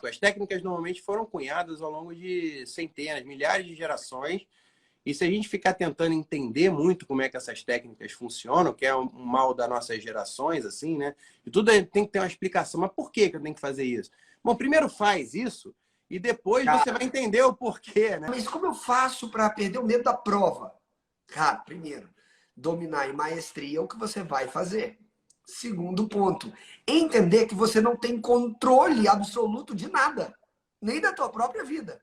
As técnicas normalmente foram cunhadas ao longo de centenas, milhares de gerações. E se a gente ficar tentando entender muito como é que essas técnicas funcionam, que é um mal das nossas gerações, assim, né? E tudo tem que ter uma explicação. Mas por que eu tenho que fazer isso? Bom, primeiro faz isso e depois você vai entender o porquê, né? Mas como eu faço para perder o medo da prova? Cara, primeiro, dominar em maestria é o que você vai fazer. Segundo ponto, entender que você não tem controle absoluto de nada, nem da tua própria vida.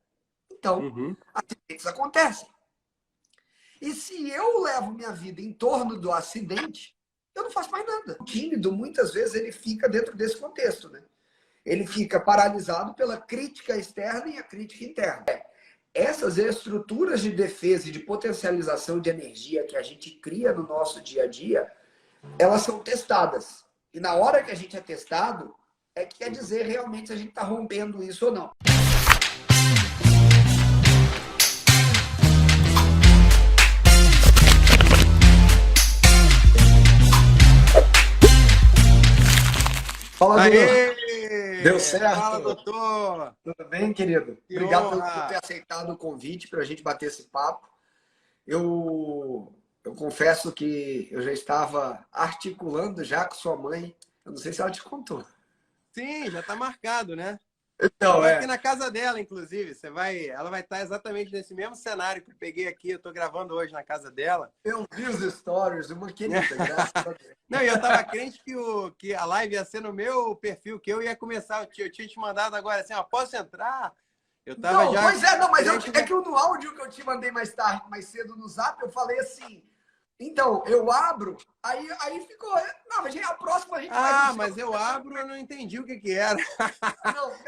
Então, acidentes acontecem. E se eu levo minha vida em torno do acidente, eu não faço mais nada. O tímido, muitas vezes, ele fica dentro desse contexto, né? Ele fica paralisado pela crítica externa e a crítica interna. Essas estruturas de defesa e de potencialização de energia que a gente cria no nosso dia a dia, elas são testadas. E na hora que a gente é testado, é que quer dizer realmente se a gente está rompendo isso ou não. Fala, Aê! Deu certo? Fala, doutor! Tudo bem, querido? Que Obrigado por honra! ter aceitado o convite para a gente bater esse papo. Eu confesso que eu já estava articulando já com sua mãe. Eu não sei se ela te contou. Sim, já está marcado, né? Então, Estou aqui na casa dela, inclusive. Ela vai estar exatamente nesse mesmo cenário que eu peguei aqui. Eu estou gravando hoje na casa dela. Eu vi os stories, uma querida, graças a Deus. Não, e eu estava crente que a live ia ser no meu perfil, que eu ia começar. Eu tinha te mandado agora assim, ó, posso entrar? Eu tava já... Pois é, não, mas é que no áudio que eu te mandei mais cedo no Zap, eu falei assim, então, eu abro, aí ficou, não, mas a próxima a gente faz... mas eu abro, eu não entendi o que era.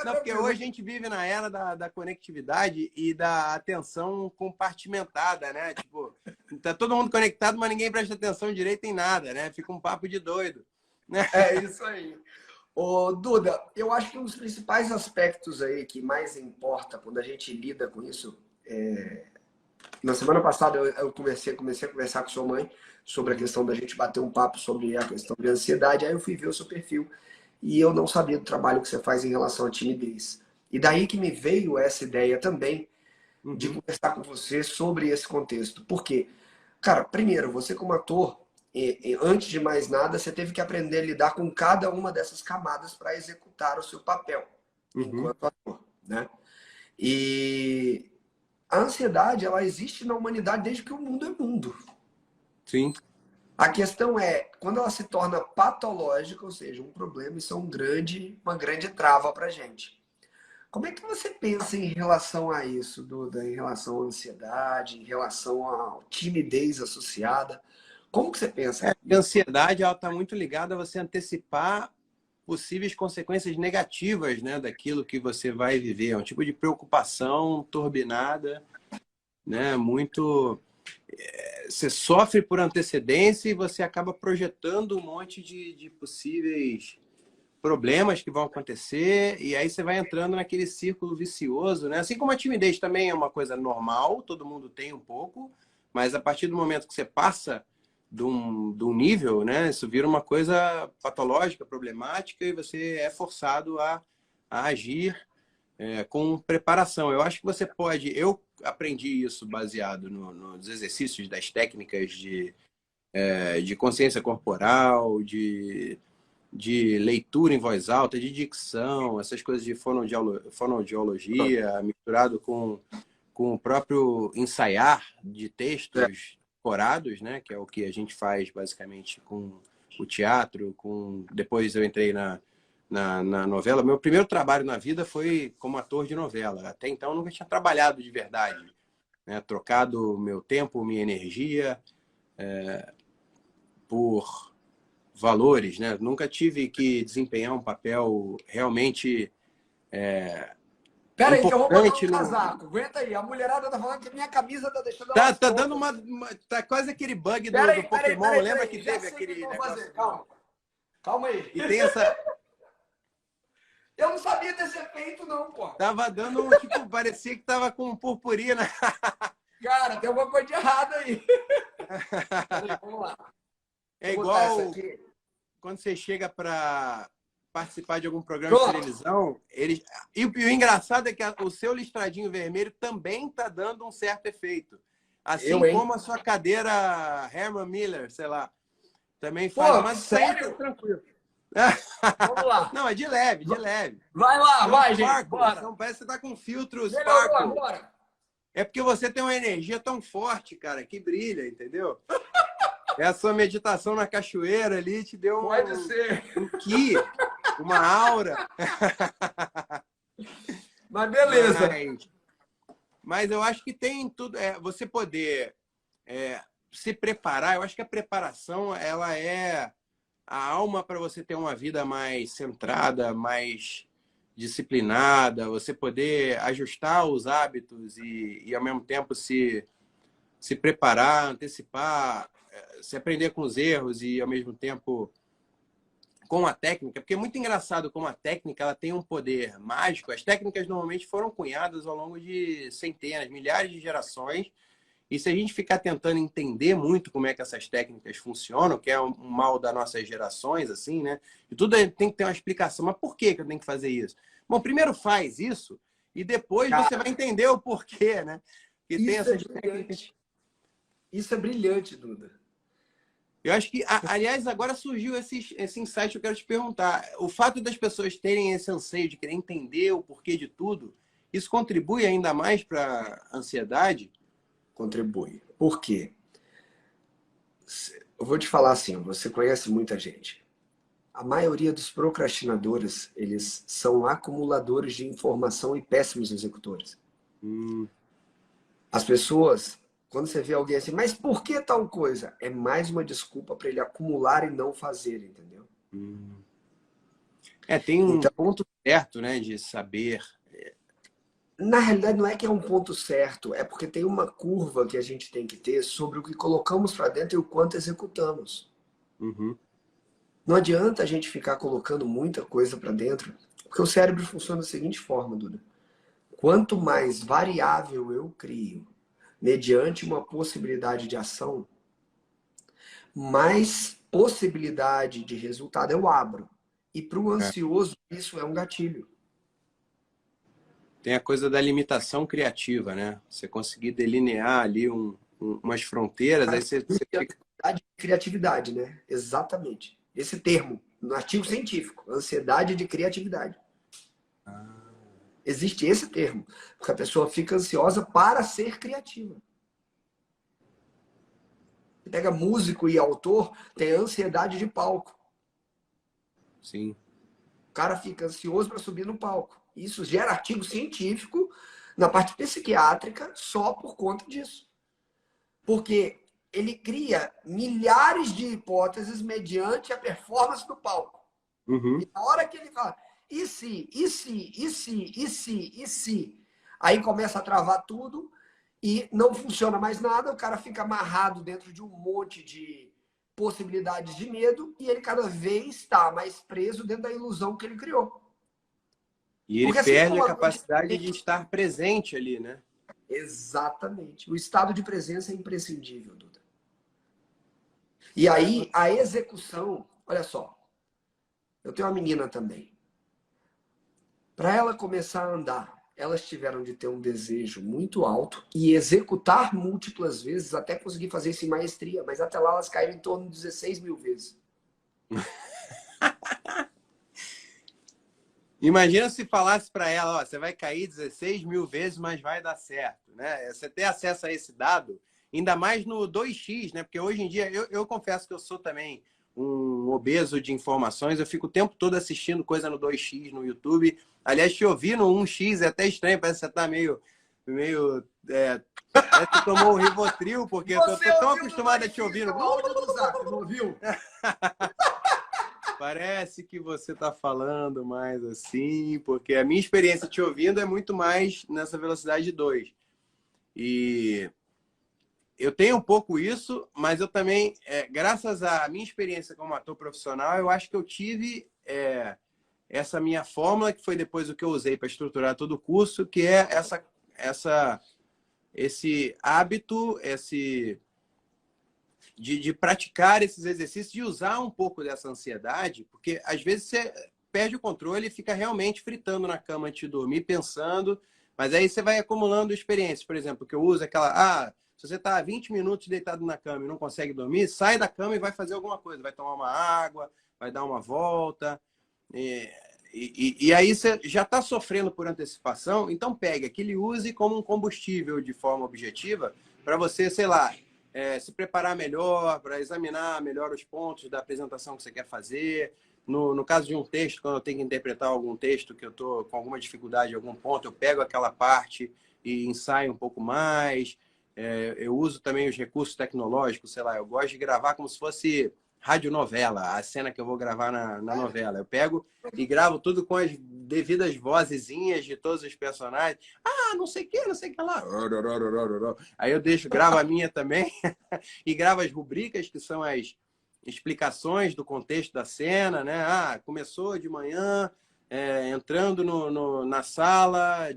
Não, porque hoje a gente vive na era da conectividade e da atenção compartimentada, né? Tipo, tá todo mundo conectado, mas ninguém presta atenção direito em nada, né? Fica um papo de doido. Né? É isso aí. Ô, Duda, eu acho que um dos principais aspectos aí que mais importa quando a gente lida com isso na semana passada eu comecei a conversar com sua mãe sobre a questão da gente bater um papo sobre a questão de ansiedade. Aí eu fui ver o seu perfil e eu não sabia do trabalho que você faz em relação à timidez. E daí que me veio essa ideia também de conversar com você sobre esse contexto. Por quê? Cara, primeiro, você como ator, antes de mais nada, você teve que aprender a lidar com cada uma dessas camadas para executar o seu papel enquanto ator, né? E a ansiedade, ela existe na humanidade desde que o mundo é mundo. Sim. A questão é, quando ela se torna patológica, ou seja, um problema, isso é uma grande trava para a gente. Como é que você pensa em relação a isso, Duda? Em relação à ansiedade, em relação à timidez associada? Como que você pensa? A ansiedade está muito ligada a você antecipar possíveis consequências negativas, né, daquilo que você vai viver. É um tipo de preocupação turbinada, né, muito... Você sofre por antecedência e você acaba projetando um monte de possíveis problemas que vão acontecer, e aí você vai entrando naquele círculo vicioso, né? Assim como a timidez também é uma coisa normal, todo mundo tem um pouco, mas a partir do momento que você passa de um nível, né, isso vira uma coisa patológica, problemática, e você é forçado a agir com preparação. Eu acho que você pode... Eu aprendi isso baseado nos exercícios das técnicas de consciência corporal, de leitura em voz alta, de dicção, essas coisas de fonoaudiologia, misturado com o próprio ensaiar de textos decorados, né, que é o que a gente faz basicamente com o teatro. Depois eu entrei na novela. Meu primeiro trabalho na vida foi como ator de novela. Até então eu nunca tinha trabalhado de verdade, né, trocado meu tempo, minha energia por valores, né? Nunca tive que desempenhar um papel realmente Pera aí que eu vou botar um importante casaco. Aguenta aí. A mulherada tá falando que minha camisa tá deixando Tá ela dando tá quase aquele bug do Pokémon. Peraí, Lembra que já teve sei o aquele que eu vou negócio? fazer. Calma aí. E tem essa... Eu não sabia desse efeito, não, pô. Tava dando, tipo, parecia que tava com purpurina. Cara, tem alguma coisa de errado aí. Peraí, vamos lá. É igual quando você chega para participar de algum programa de televisão, eles... E o engraçado é que o seu listradinho vermelho também está dando um certo efeito. Assim como a sua cadeira Herman Miller, sei lá, também faz. Mas sério? Tranquilo. Vamos lá. Não, é de leve, de leve. Vai lá, tem vai, sparkle, gente. Bora. Então, parece que você tá com filtro Melhorou sparkle. agora. É porque você tem uma energia tão forte, cara, que brilha, entendeu? É a sua meditação na cachoeira ali te deu um ki, uma aura. Mas beleza. Mas eu acho que tem tudo. Você poder se preparar, eu acho que a preparação ela é a alma para você ter uma vida mais centrada, mais disciplinada, você poder ajustar os hábitos e ao mesmo tempo se preparar, antecipar, se aprender com os erros e ao mesmo tempo com a técnica, porque é muito engraçado como a técnica ela tem um poder mágico. As técnicas normalmente foram cunhadas ao longo de centenas, milhares de gerações. E se a gente ficar tentando entender muito como é que essas técnicas funcionam, que é um mal das nossas gerações, assim, né? E tudo tem que ter uma explicação. Mas por que eu tenho que fazer isso? Bom, primeiro faz isso e depois você vai entender o porquê, né? Que tem essas técnicas. Isso é brilhante, Duda. Eu acho que, aliás, agora surgiu esse insight que eu quero te perguntar. O fato das pessoas terem esse anseio de querer entender o porquê de tudo, isso contribui ainda mais para a ansiedade? Contribui. Por quê? Eu vou te falar assim, você conhece muita gente. A maioria dos procrastinadores, eles são acumuladores de informação e péssimos executores. As pessoas, quando você vê alguém assim, mas por que tal coisa? É mais uma desculpa para ele acumular e não fazer, entendeu? Tem um ponto certo, né, de saber. Na realidade, não é que é um ponto certo, é porque tem uma curva que a gente tem que ter sobre o que colocamos para dentro e o quanto executamos. Não adianta a gente ficar colocando muita coisa para dentro, porque o cérebro funciona da seguinte forma, Duda. Quanto mais variável eu crio, mediante uma possibilidade de ação, mais possibilidade de resultado eu abro. E para o ansioso, isso é um gatilho. Tem a coisa da limitação criativa, né? Você conseguir delinear ali umas fronteiras, aí você fica... Criatividade, né? Exatamente. Esse termo, no artigo científico, ansiedade de criatividade. Existe esse termo, porque a pessoa fica ansiosa para ser criativa. Você pega músico e autor, tem ansiedade de palco. Sim. O cara fica ansioso para subir no palco. Isso gera artigo científico na parte psiquiátrica só por conta disso. Porque ele cria milhares de hipóteses mediante a performance do palco. E na hora que ele fala, e se? Aí começa a travar tudo e não funciona mais nada, o cara fica amarrado dentro de um monte de possibilidades de medo e ele cada vez está mais preso dentro da ilusão que ele criou. E ele perde a capacidade de estar presente ali, né? Exatamente. O estado de presença é imprescindível, Duda. E aí, a execução... Olha só. Eu tenho uma menina também. Para ela começar a andar, elas tiveram de ter um desejo muito alto e executar múltiplas vezes até conseguir fazer isso em maestria. Mas até lá elas caíram em torno de 16 mil vezes. Imagina se falasse para ela, ó, você vai cair 16 mil vezes, mas vai dar certo, né? Você ter acesso a esse dado, ainda mais no 2x, né? Porque hoje em dia, eu confesso que eu sou também um obeso de informações, eu fico o tempo todo assistindo coisa no 2x, no YouTube. Aliás, te ouvir no 1x é até estranho, parece que você tá meio parece que tomou um Rivotril, porque eu tô tão acostumado a te ouvir no... Não ouviu? Parece que você está falando mais assim, porque a minha experiência te ouvindo é muito mais nessa velocidade 2. E eu tenho um pouco isso, mas eu também, graças à minha experiência como ator profissional, eu acho que eu tive essa minha fórmula, que foi depois o que eu usei para estruturar todo o curso, que é esse hábito, de praticar esses exercícios, de usar um pouco dessa ansiedade, porque às vezes você perde o controle e fica realmente fritando na cama antes de dormir, pensando. Mas aí você vai acumulando experiências. Por exemplo, que eu uso aquela... se você está 20 minutos deitado na cama e não consegue dormir, sai da cama e vai fazer alguma coisa. Vai tomar uma água, vai dar uma volta. E aí você já está sofrendo por antecipação, então pega aquele use como um combustível de forma objetiva para você, sei lá, se preparar melhor, para examinar melhor os pontos da apresentação que você quer fazer. No caso de um texto, quando eu tenho que interpretar algum texto que eu estou com alguma dificuldade em algum ponto, eu pego aquela parte e ensaio um pouco mais. Eu uso também os recursos tecnológicos, sei lá, eu gosto de gravar como se fosse radionovela, a cena que eu vou gravar na novela. Eu pego e gravo tudo com as devidas vozezinhas de todos os personagens. Não sei o que, não sei o que lá. Aí eu gravo a minha também e gravo as rubricas, que são as explicações do contexto da cena, né? Começou de manhã, entrando na sala,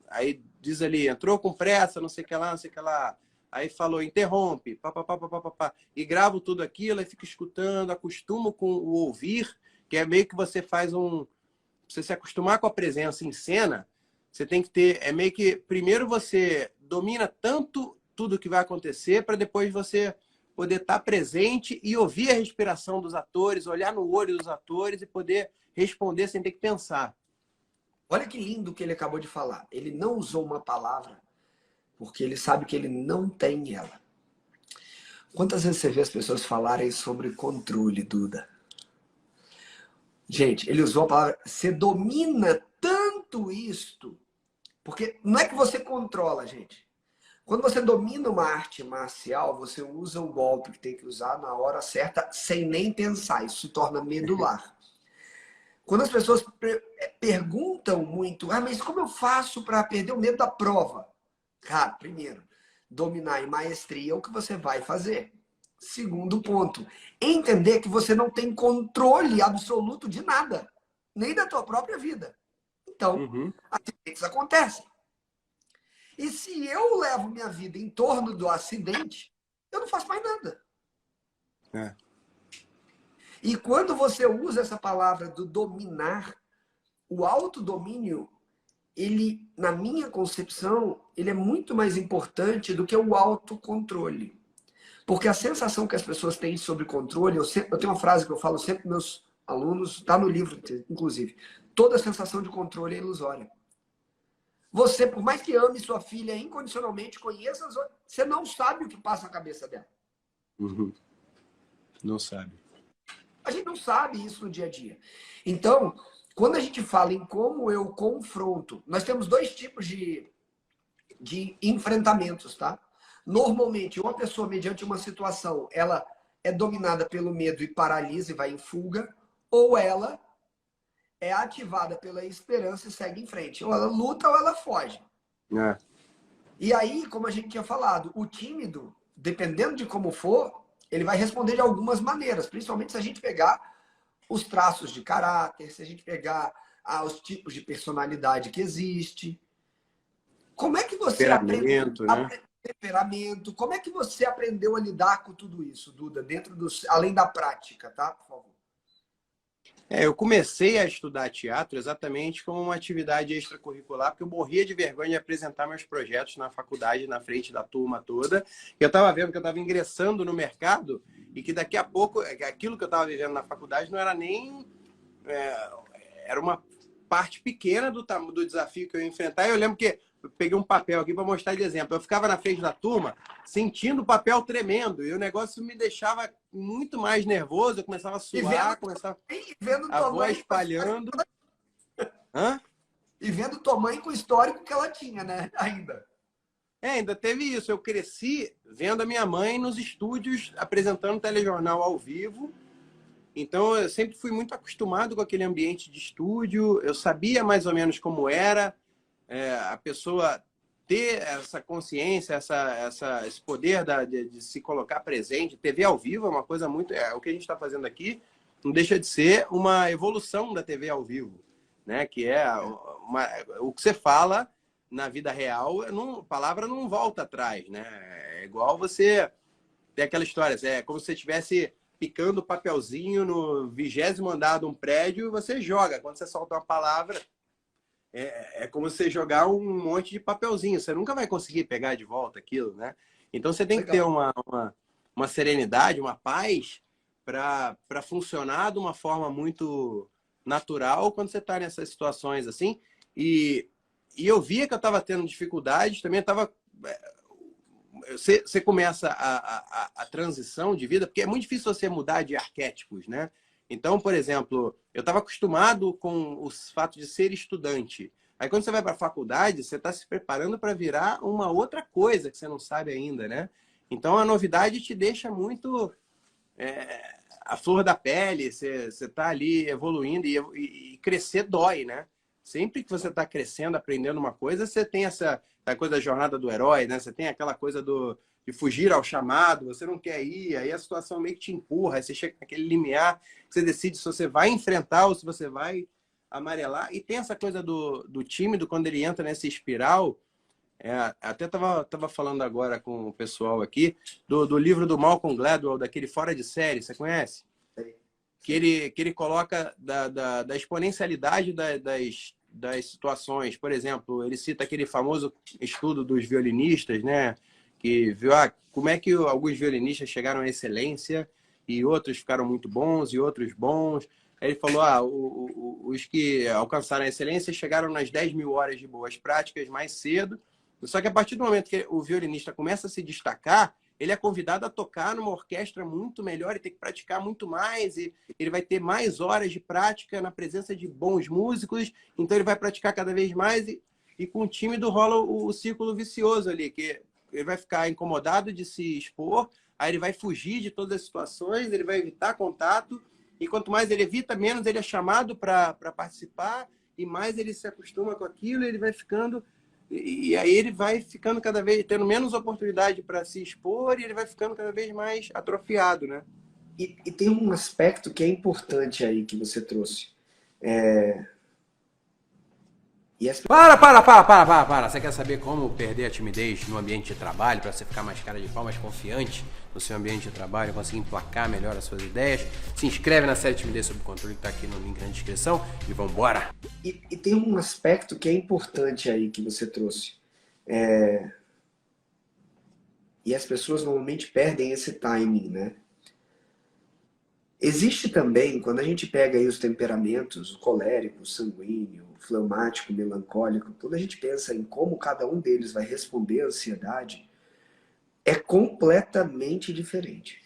aí diz ali, entrou com pressa, não sei o que lá, não sei o que lá. Aí falou, interrompe, papapá, e gravo tudo aquilo, aí fico escutando, acostumo com o ouvir, que é meio que você faz você se acostumar com a presença em cena, você tem que ter, meio que, primeiro você domina tanto tudo que vai acontecer, para depois você poder estar presente e ouvir a respiração dos atores, olhar no olho dos atores e poder responder sem ter que pensar. Olha que lindo que ele acabou de falar. Ele não usou uma palavra porque ele sabe que ele não tem ela. Quantas vezes você vê as pessoas falarem sobre controle, Duda? Gente, ele usou a palavra, você domina tanto isto, porque não é que você controla, gente. Quando você domina uma arte marcial, você usa o golpe que tem que usar na hora certa, sem nem pensar. Isso se torna medular. Quando as pessoas perguntam muito, mas como eu faço para perder o medo da prova? Cara, primeiro, dominar em maestria é o que você vai fazer. Segundo ponto, entender que você não tem controle absoluto de nada, nem da tua própria vida. Então, acidentes acontecem. E se eu levo minha vida em torno do acidente, eu não faço mais nada. E quando você usa essa palavra do dominar, o autodomínio, ele, na minha concepção, ele é muito mais importante do que o autocontrole. Porque a sensação que as pessoas têm sobre controle, eu tenho uma frase que eu falo sempre para meus alunos, está no livro, inclusive. Toda sensação de controle é ilusória. Você, por mais que ame sua filha incondicionalmente, conheça, você não sabe o que passa na cabeça dela. Não sabe. A gente não sabe isso no dia a dia. Então, quando a gente fala em como eu confronto, nós temos dois tipos de enfrentamentos, tá? Normalmente, uma pessoa, mediante uma situação, ela é dominada pelo medo e paralisa e vai em fuga, ou ela é ativada pela esperança e segue em frente. Ou ela luta ou ela foge. E aí, como a gente tinha falado, o tímido, dependendo de como for, ele vai responder de algumas maneiras, principalmente se a gente pegar os traços de caráter, se a gente pegar os tipos de personalidade que existe. Como é que você aprendeu temperamento? Como é que você aprendeu a lidar com tudo isso, Duda, além da prática, tá? Por favor. Eu comecei a estudar teatro exatamente como uma atividade extracurricular, porque eu morria de vergonha de apresentar meus projetos na faculdade, na frente da turma toda. Eu estava vendo que eu estava ingressando no mercado e que daqui a pouco, aquilo que eu estava vivendo na faculdade não era nem... era uma parte pequena do desafio que eu ia enfrentar. E eu lembro que eu peguei um papel aqui para mostrar de exemplo. Eu ficava na frente da turma sentindo o papel tremendo e o negócio me deixava muito mais nervoso. Eu começava a suar, começava a voz espalhando. E vendo tua mãe com o histórico que ela tinha, né? Ainda teve isso. Eu cresci vendo a minha mãe nos estúdios apresentando telejornal ao vivo. Então, eu sempre fui muito acostumado com aquele ambiente de estúdio. Eu sabia mais ou menos como era a pessoa ter essa consciência, esse poder de se colocar presente. TV ao vivo é uma coisa muito... o que a gente está fazendo aqui não deixa de ser uma evolução da TV ao vivo, né? Que é o que você fala na vida real, palavra não volta atrás, né? É igual você... Tem aquela história, é como se você estivesse picando papelzinho no 20º andar de um prédio, você joga. Quando você solta uma palavra, é como você jogar um monte de papelzinho. Você nunca vai conseguir pegar de volta aquilo, né? Então você tem que ter uma serenidade, uma paz para funcionar de uma forma muito natural quando você está nessas situações assim. E eu via que eu estava tendo dificuldades, também estava... Você começa a transição de vida, porque é muito difícil você mudar de arquétipos, né? Então, por exemplo, eu estava acostumado com o fato de ser estudante. Aí, quando você vai para a faculdade, você está se preparando para virar uma outra coisa que você não sabe ainda, né? Então, a novidade te deixa muito a flor da pele, você está ali evoluindo e crescer dói, né? Sempre que você está crescendo, aprendendo uma coisa, você tem essa coisa da jornada do herói, né? Você tem aquela coisa de fugir ao chamado, você não quer ir, aí a situação meio que te empurra, aí você chega naquele limiar, você decide se você vai enfrentar ou se você vai amarelar. E tem essa coisa do tímido, quando ele entra nessa espiral. Até tava falando agora com o pessoal aqui do livro do Malcolm Gladwell, daquele Fora de Série, você conhece? Que ele coloca da exponencialidade das situações. Por exemplo, ele cita aquele famoso estudo dos violinistas, né? Que viu como é que alguns violinistas chegaram à excelência e outros ficaram muito bons e outros bons. Aí ele falou, os que alcançaram a excelência chegaram nas 10.000 horas de boas práticas mais cedo. Só que a partir do momento que o violinista começa a se destacar, ele é convidado a tocar numa orquestra muito melhor e tem que praticar muito mais. E ele vai ter mais horas de prática na presença de bons músicos. Então ele vai praticar cada vez mais e com o tímido rola o círculo vicioso ali, que ele vai ficar incomodado de se expor, aí ele vai fugir de todas as situações, ele vai evitar contato. E quanto mais ele evita, menos ele é chamado para participar e mais ele se acostuma com aquilo, ele vai ficando... E aí ele vai ficando cada vez, tendo menos oportunidade para se expor e ele vai ficando cada vez mais atrofiado, né? E tem um aspecto que é importante aí que você trouxe. Para! Você quer saber como perder a timidez no ambiente de trabalho, para você ficar mais cara de pau, mais confiante no seu ambiente de trabalho, conseguir emplacar melhor as suas ideias? Se inscreve na série Timidez Sob Controle, que tá aqui no link na descrição, e vambora! E tem um aspecto que é importante aí que você trouxe. E as pessoas normalmente perdem esse timing, né? Existe também, quando a gente pega aí os temperamentos, o colérico, o sanguíneo, o fleumático, o melancólico, quando a gente pensa em como cada um deles vai responder à ansiedade, é completamente diferente.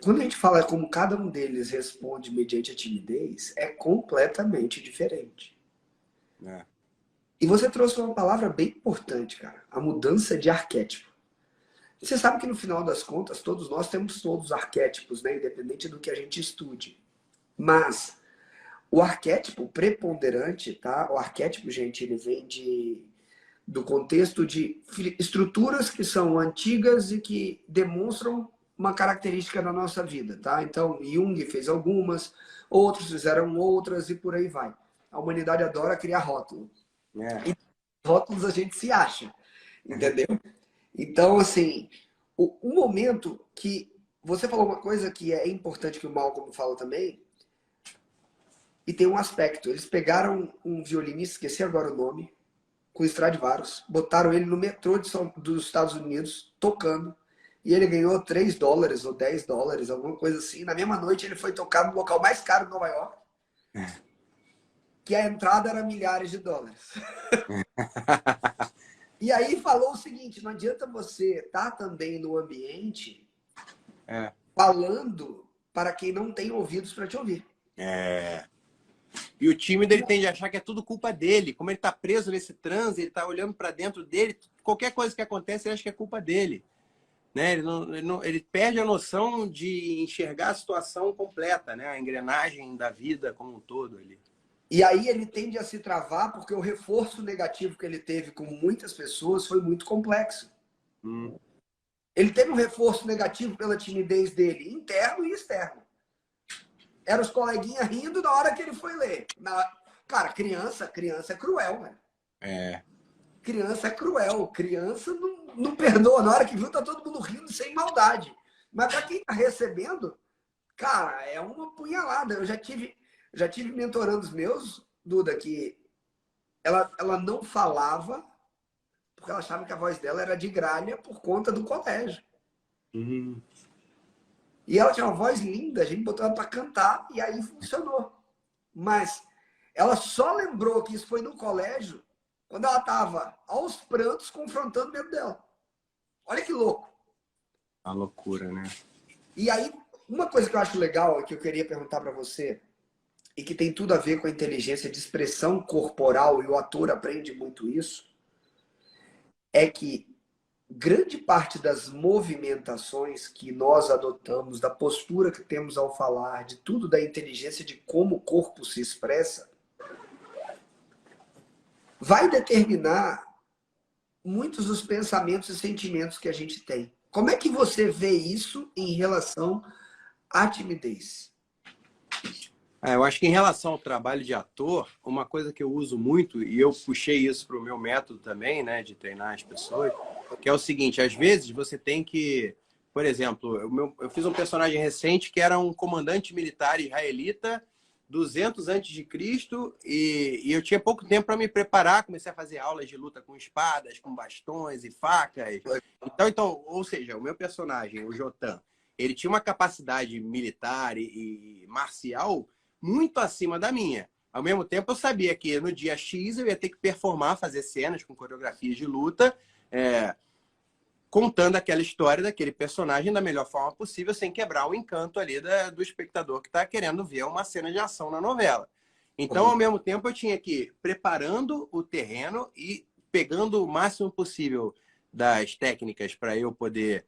Quando a gente fala como cada um deles responde mediante a timidez, é completamente diferente. E você trouxe uma palavra bem importante, cara, a mudança de arquétipo. Você sabe que no final das contas, todos nós temos todos os arquétipos, né? Independente do que a gente estude. Mas o arquétipo preponderante, tá? O arquétipo, gente, ele vem do contexto de estruturas que são antigas e que demonstram uma característica da nossa vida, tá? Então, Jung fez algumas, outros fizeram outras e por aí vai. A humanidade adora criar rótulos. E rótulos a gente se acha, entendeu? Então, assim, o momento que... Você falou uma coisa que é importante que o Malcolm fala também, e tem um aspecto. Eles pegaram um violinista, esqueci agora o nome, com Stradivarius, botaram ele no metrô dos Estados Unidos, tocando, e ele ganhou $3 ou $10, alguma coisa assim. Na mesma noite ele foi tocar no local mais caro de Nova York, que a entrada era milhares de dólares. E aí falou o seguinte, não adianta você estar também no ambiente falando para quem não tem ouvidos para te ouvir. E o tímido, ele tende a achar que é tudo culpa dele. Como ele está preso nesse transe, ele está olhando para dentro dele, qualquer coisa que acontece, ele acha que é culpa dele. Né? Ele perde a noção de enxergar a situação completa, né? A engrenagem da vida como um todo ali. E aí ele tende a se travar porque o reforço negativo que ele teve com muitas pessoas foi muito complexo. Ele teve um reforço negativo pela timidez dele, interno e externo. Eram os coleguinhas rindo na hora que ele foi ler. Cara, criança é cruel, né? Criança é cruel. Criança não perdoa. Na hora que viu, tá todo mundo rindo sem maldade. Mas para quem está recebendo, cara, é uma punhalada. Eu já tive mentorando os meus, Duda, que ela não falava porque ela achava que a voz dela era de gralha por conta do colégio. Uhum. E ela tinha uma voz linda, a gente botou ela para cantar e aí funcionou. Mas ela só lembrou que isso foi no colégio quando ela estava aos prantos confrontando o medo dela. Olha que louco. A loucura, né? E aí, uma coisa que eu acho legal, que eu queria perguntar para você, e que tem tudo a ver com a inteligência de expressão corporal, e o ator aprende muito isso, é que grande parte das movimentações que nós adotamos, da postura que temos ao falar, de tudo da inteligência de como o corpo se expressa, vai determinar muitos dos pensamentos e sentimentos que a gente tem. Como é que você vê isso em relação à timidez? Eu acho que em relação ao trabalho de ator, uma coisa que eu uso muito, e eu puxei isso para o meu método também, né, de treinar as pessoas, que é o seguinte, às vezes você tem que, por exemplo, eu fiz um personagem recente que era um comandante militar israelita, 200 antes de Cristo, e eu tinha pouco tempo para me preparar, comecei a fazer aulas de luta com espadas, com bastões e facas. Então, ou seja, o meu personagem, o Jotan, ele tinha uma capacidade militar e marcial muito acima da minha. Ao mesmo tempo, eu sabia que no dia X eu ia ter que performar, fazer cenas com coreografias de luta, contando aquela história daquele personagem da melhor forma possível, sem quebrar o encanto ali do espectador que está querendo ver uma cena de ação na novela. Então, ao mesmo tempo, eu tinha que ir preparando o terreno e pegando o máximo possível das técnicas para eu poder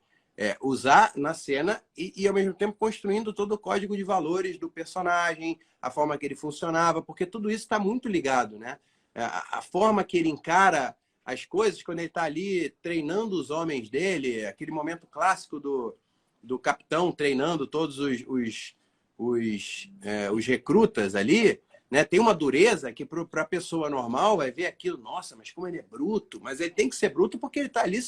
usar na cena e, ao mesmo tempo, construindo todo o código de valores do personagem, a forma que ele funcionava, porque tudo isso está muito ligado, né? A forma que ele encara as coisas, quando ele está ali treinando os homens dele, aquele momento clássico do capitão treinando todos os recrutas ali, né? Tem uma dureza que para a pessoa normal vai ver aquilo, nossa, mas como ele é bruto, mas ele tem que ser bruto porque ele está ali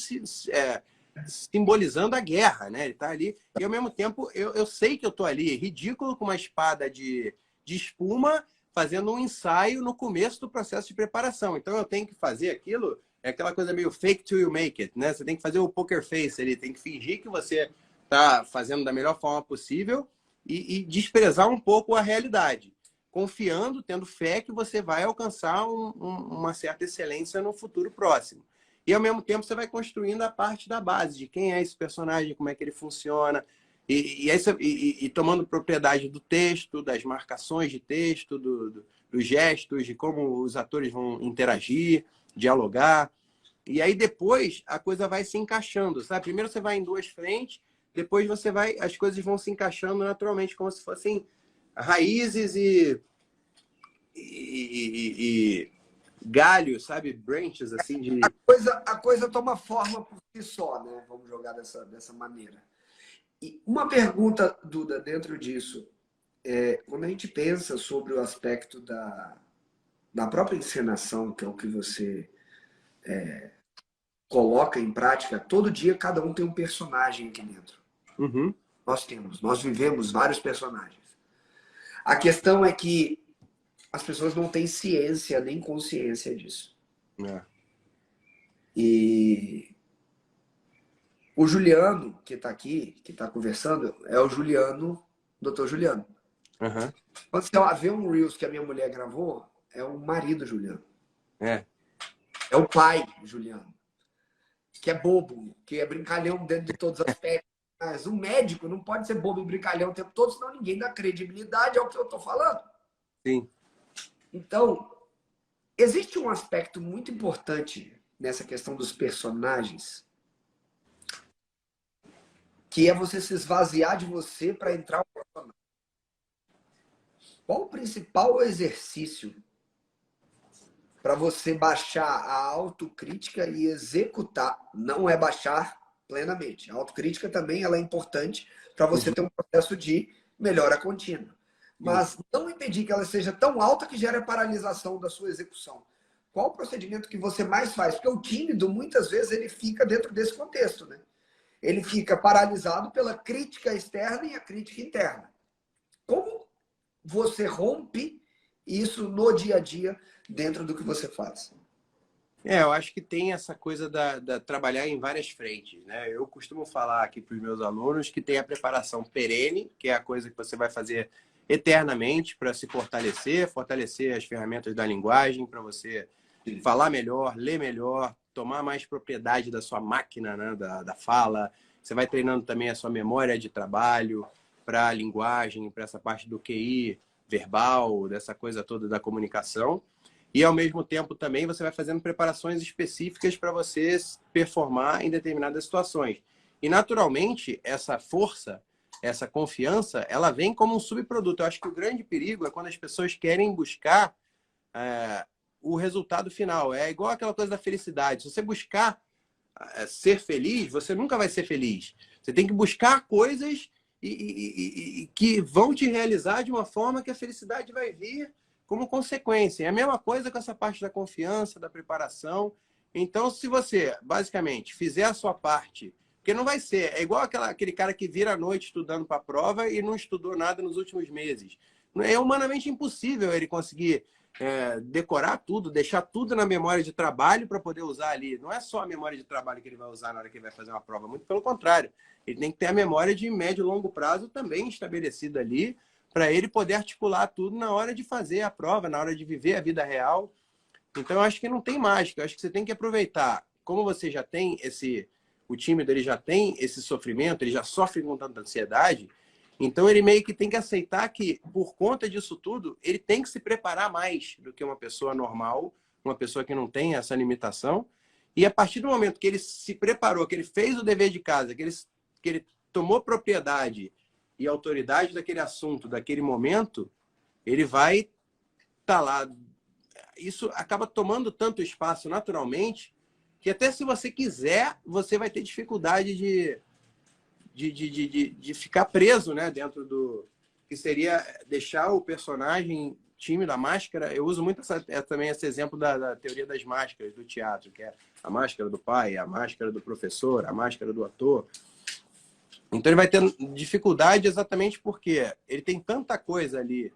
simbolizando a guerra, né? Ele está ali, e ao mesmo tempo eu sei que eu estou ali, ridículo, com uma espada de espuma, fazendo um ensaio no começo do processo de preparação. Então eu tenho que fazer aquilo, é aquela coisa meio fake till you make it, né? Você tem que fazer o poker face ali, tem que fingir que você está fazendo da melhor forma possível e desprezar um pouco a realidade, confiando, tendo fé que você vai alcançar uma certa excelência no futuro próximo. E, ao mesmo tempo, você vai construindo a parte da base, de quem é esse personagem, como é que ele funciona, e tomando propriedade do texto, das marcações de texto, dos gestos, de como os atores vão interagir, dialogar. E aí, depois, a coisa vai se encaixando, sabe? Primeiro você vai em duas frentes, depois as coisas vão se encaixando naturalmente, como se fossem raízes e galhos, sabe? Branches, assim, de... A coisa toma forma por si só, né? Vamos jogar dessa maneira. E uma pergunta, Duda, dentro disso. Quando a gente pensa sobre o aspecto da própria encenação, que é o que você coloca em prática, todo dia cada um tem um personagem aqui dentro. Uhum. Nós vivemos vários personagens. A questão é que as pessoas não têm ciência nem consciência disso. E o Juliano, que está aqui, que está conversando, é o Juliano, Dr. Juliano. Uhum. Quando você vê um Reels que a minha mulher gravou, é o marido Juliano. É o pai Juliano. Que é bobo, que é brincalhão dentro de todos os aspectos. Mas um médico não pode ser bobo e brincalhão o tempo todo, senão ninguém dá credibilidade ao que eu estou falando. Sim. Então, existe um aspecto muito importante nessa questão dos personagens, que é você se esvaziar de você para entrar no personagem. Qual o principal exercício para você baixar a autocrítica e executar? Não é baixar plenamente. A autocrítica também ela é importante para você ter um processo de melhora contínua. Mas não impedir que ela seja tão alta que gere a paralisação da sua execução. Qual o procedimento que você mais faz? Porque o tímido, muitas vezes, ele fica dentro desse contexto, né? ele fica paralisado pela crítica externa e a crítica interna. Como você rompe isso no dia a dia dentro do que você faz? Eu acho que tem essa coisa da trabalhar em várias frentes, né? Eu costumo falar aqui para os meus alunos que tem a preparação perene, que é a coisa que você vai fazer eternamente para se fortalecer, fortalecer as ferramentas da linguagem, para você falar melhor, ler melhor, tomar mais propriedade da sua máquina, né? da fala. Você vai treinando também a sua memória de trabalho para a linguagem, para essa parte do QI verbal, dessa coisa toda da comunicação. E, ao mesmo tempo, também você vai fazendo preparações específicas para você performar em determinadas situações. E, naturalmente, essa força, essa confiança, ela vem como um subproduto. Eu acho que o grande perigo é quando as pessoas querem buscar o resultado final. É igual aquela coisa da felicidade. Se você buscar ser feliz, você nunca vai ser feliz. Você tem que buscar coisas que vão te realizar de uma forma que a felicidade vai vir como consequência. É a mesma coisa com essa parte da confiança, da preparação. Então, se você, basicamente, fizer a sua parte, porque não vai ser, é igual aquele cara que vira à noite estudando para a prova e não estudou nada nos últimos meses. É humanamente impossível ele conseguir decorar tudo, deixar tudo na memória de trabalho para poder usar ali. Não é só a memória de trabalho que ele vai usar na hora que ele vai fazer uma prova, muito pelo contrário. Ele tem que ter a memória de médio e longo prazo também estabelecida ali, para ele poder articular tudo na hora de fazer a prova, na hora de viver a vida real. Então, eu acho que não tem mágica. Eu acho que você tem que aproveitar. Como você já tem o time dele já tem esse sofrimento, ele já sofre com tanta ansiedade, então ele meio que tem que aceitar que, por conta disso tudo, ele tem que se preparar mais do que uma pessoa normal, uma pessoa que não tem essa limitação. E a partir do momento que ele se preparou, que ele fez o dever de casa, que ele tomou propriedade e autoridade daquele assunto, daquele momento, ele vai estar lá. Isso acaba tomando tanto espaço naturalmente que até se você quiser, você vai ter dificuldade de ficar preso, né, dentro do que seria deixar o personagem tímido, a máscara. Eu uso muito também esse exemplo da teoria das máscaras do teatro, que é a máscara do pai, a máscara do professor, a máscara do ator. Então ele vai ter dificuldade exatamente porque ele tem tanta coisa ali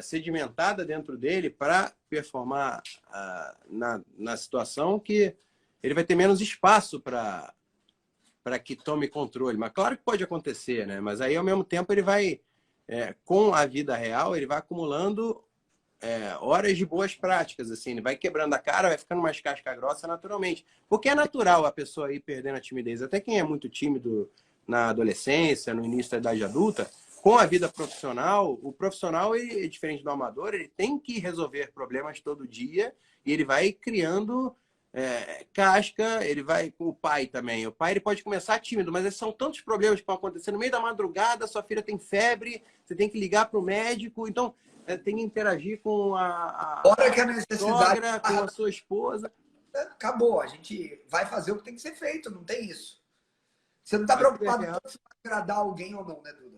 sedimentada dentro dele para performar na situação que ele vai ter menos espaço para que tome controle. Mas claro que pode acontecer, né? Mas aí, ao mesmo tempo, ele vai, com a vida real, ele vai acumulando horas de boas práticas, assim. Ele vai quebrando a cara, vai ficando mais casca grossa naturalmente. Porque é natural a pessoa ir perdendo a timidez. Até quem é muito tímido na adolescência, no início da idade adulta, com a vida profissional, o profissional, ele, diferente do amador, ele tem que resolver problemas todo dia e ele vai criando casca. Ele vai com o pai também. O pai ele pode começar tímido, mas são tantos problemas que vão acontecer no meio da madrugada, sua filha tem febre, você tem que ligar para o médico, então tem que interagir com a hora que a necessidade sogra, com a sua esposa. Acabou, a gente vai fazer o que tem que ser feito, não tem isso. Você não está preocupado se vai agradar alguém ou não, né, Duda?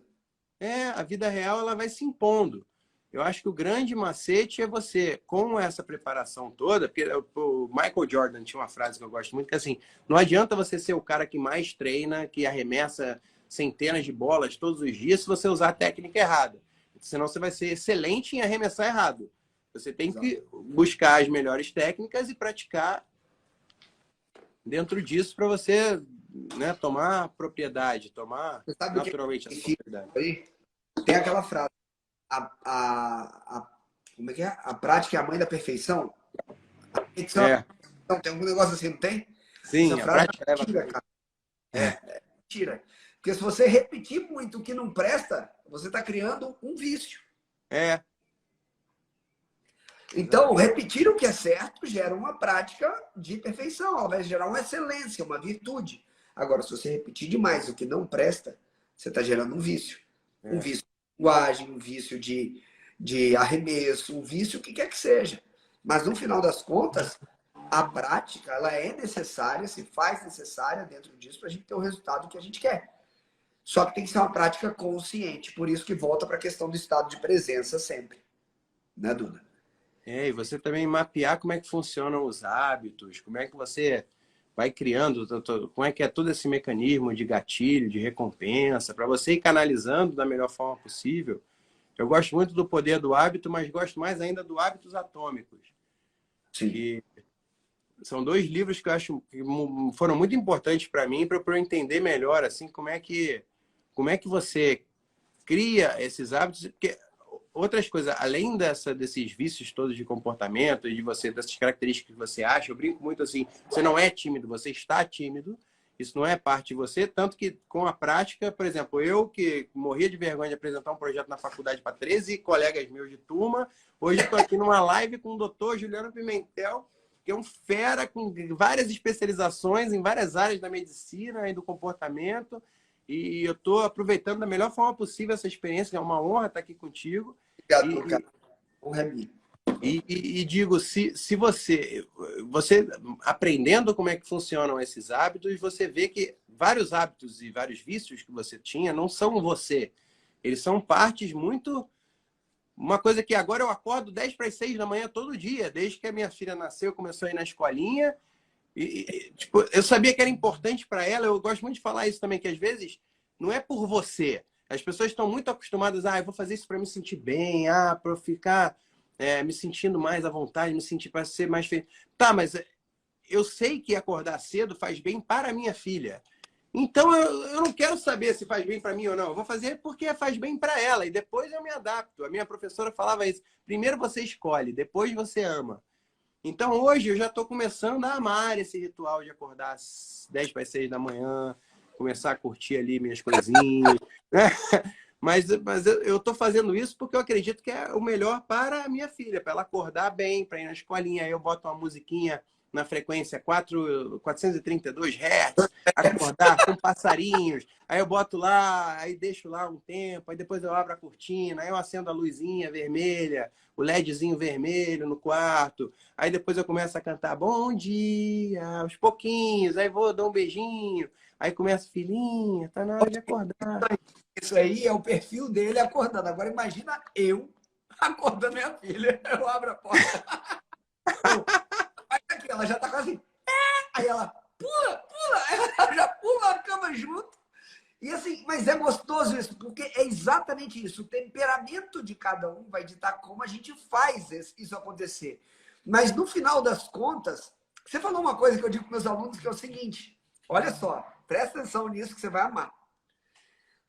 A vida real ela vai se impondo. Eu acho que o grande macete é você, com essa preparação toda, porque o Michael Jordan tinha uma frase que eu gosto muito, que é assim, não adianta você ser o cara que mais treina, que arremessa centenas de bolas todos os dias, se você usar a técnica errada. Senão você vai ser excelente em arremessar errado. Você tem que buscar as melhores técnicas e praticar dentro disso para você, né, tomar propriedade, tomar naturalmente essa propriedade. Tem aquela frase, como é que é? A prática é a mãe da perfeição. A perfeição não, tem algum negócio assim, não tem? Sim, essa frase é mentira, cara. É mentira. Porque se você repetir muito o que não presta, você está criando um vício. Então, repetir o que é certo gera uma prática de perfeição, ao invés de gerar uma excelência, uma virtude. Agora, se você repetir demais o que não presta, você está gerando um vício. Um vício de linguagem, um vício de arremesso, um vício, o que quer que seja. Mas, no final das contas, a prática ela é necessária, se faz necessária dentro disso para a gente ter o resultado que a gente quer. Só que tem que ser uma prática consciente. Por isso que volta para a questão do estado de presença sempre. Né, Duda? E você também mapear como é que funcionam os hábitos, como é que você vai criando, como é que é todo esse mecanismo de gatilho, de recompensa, para você ir canalizando da melhor forma possível. Eu gosto muito do Poder do Hábito, mas gosto mais ainda do Hábitos Atômicos. Sim. Que são 2 livros que eu acho que foram muito importantes para mim, para eu entender melhor assim, como é que você cria esses hábitos. Porque outras coisas, além desses vícios todos de comportamento, dessas características que você acha, eu brinco muito assim, você não é tímido, você está tímido, isso não é parte de você, tanto que com a prática, por exemplo, eu que morria de vergonha de apresentar um projeto na faculdade para 13 colegas meus de turma, hoje estou aqui numa live com o doutor Juliano Pimentel, que é um fera com várias especializações em várias áreas da medicina e do comportamento, e eu estou aproveitando da melhor forma possível essa experiência, é uma honra estar aqui contigo. Obrigado, cara. Honra é minha. E digo, se você aprendendo como é que funcionam esses hábitos, você vê que vários hábitos e vários vícios que você tinha não são você. Eles são partes muito... Uma coisa que agora eu acordo 10 para as 6 da manhã todo dia, desde que a minha filha nasceu, começou a ir na escolinha. Tipo, eu sabia que era importante para ela, eu gosto muito de falar isso também, que às vezes não é por você. As pessoas estão muito acostumadas, eu vou fazer isso para me sentir bem, para eu ficar me sentindo mais à vontade, me sentir para ser mais feliz. Tá, mas eu sei que acordar cedo faz bem para a minha filha. Então eu não quero saber se faz bem para mim ou não. Eu vou fazer porque faz bem para ela e depois eu me adapto. A minha professora falava isso. Primeiro você escolhe, depois você ama. Então hoje eu já estou começando a amar esse ritual de acordar às 10 para as 6 da manhã, começar a curtir ali minhas coisinhas. Mas eu estou fazendo isso porque eu acredito que é o melhor para a minha filha, para ela acordar bem, para ir na escolinha. Aí eu boto uma musiquinha na frequência 432 Hz, acordar com passarinhos. Aí eu boto lá, aí deixo lá um tempo, aí depois eu abro a cortina, aí eu acendo a luzinha vermelha, o LEDzinho vermelho no quarto. Aí depois eu começo a cantar bom dia, aos pouquinhos, aí vou dar um beijinho. Aí começa, filhinha, tá na hora de acordar. Isso aí é o perfil dele acordando. Agora imagina eu acordando minha filha. Eu abro a porta. Aí aqui, ela já tá quase... Aí ela pula. Ela já pula a cama junto. E assim, mas é gostoso isso, porque é exatamente isso. O temperamento de cada um vai ditar como a gente faz isso acontecer. Mas no final das contas, você falou uma coisa que eu digo para meus alunos, que é o seguinte. Olha só, presta atenção nisso que você vai amar.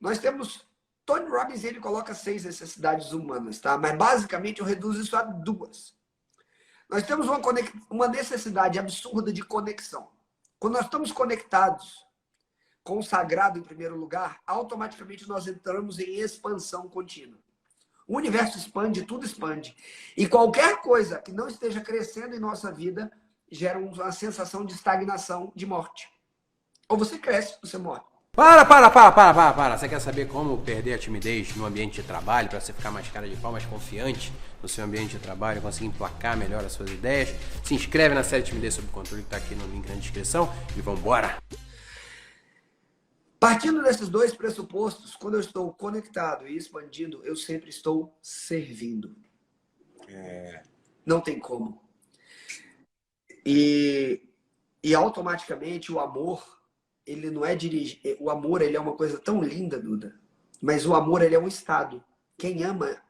Nós temos... Tony Robbins, ele coloca 6 necessidades humanas, tá? Mas basicamente eu reduzo isso a 2. Nós temos uma necessidade absurda de conexão. Quando nós estamos conectados com o sagrado em primeiro lugar, automaticamente nós entramos em expansão contínua. O universo expande, tudo expande. E qualquer coisa que não esteja crescendo em nossa vida gera uma sensação de estagnação, de morte. Ou você cresce, ou você morre. Para. Você quer saber como perder a timidez no ambiente de trabalho, para você ficar mais cara de pau, mais confiante no seu ambiente de trabalho, conseguir emplacar melhor as suas ideias? Se inscreve na série Timidez Sob Controle, que está aqui no link na descrição, e vambora! Partindo desses 2 pressupostos, quando eu estou conectado e expandindo, eu sempre estou servindo. Não tem como. E automaticamente o amor... ele não é dirigir. O amor, ele é uma coisa tão linda, Duda. Mas o amor, ele é um estado. Quem ama,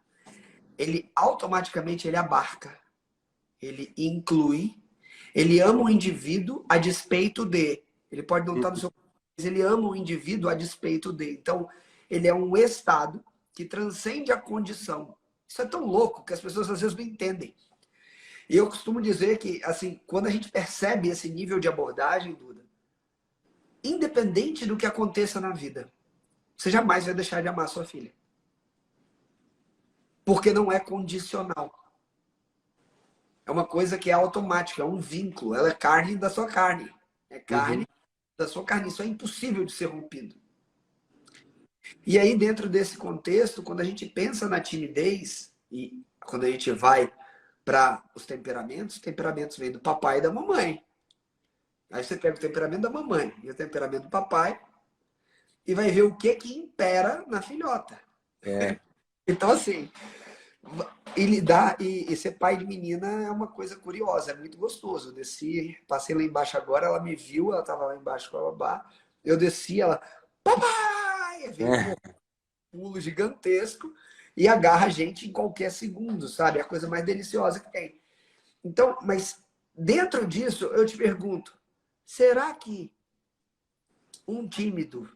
ele automaticamente ele abarca. Ele inclui. Ele ama o indivíduo a despeito de. Ele pode não estar no seu... mas ele ama o indivíduo a despeito de. Então, ele é um estado que transcende a condição. Isso é tão louco que as pessoas às vezes não entendem. E eu costumo dizer que, assim, quando a gente percebe esse nível de abordagem, Duda, independente do que aconteça na vida, você jamais vai deixar de amar sua filha. Porque não é condicional. É uma coisa que é automática, é um vínculo. Ela é carne da sua carne. É carne da sua carne. Isso é impossível de ser rompido. E aí, dentro desse contexto, quando a gente pensa na timidez, e quando a gente vai para os temperamentos vêm do papai e da mamãe. Aí você pega o temperamento da mamãe e o temperamento do papai e vai ver o que impera na filhota. Então, assim, E lidar e ser pai de menina é uma coisa curiosa, é muito gostoso. Eu desci, passei lá embaixo agora, ela me viu, ela estava lá embaixo com a babá. Eu desci, ela, papai! Veio com um pulo gigantesco e agarra a gente em qualquer segundo, sabe? É a coisa mais deliciosa que tem. Então, mas dentro disso, eu te pergunto, será que um tímido,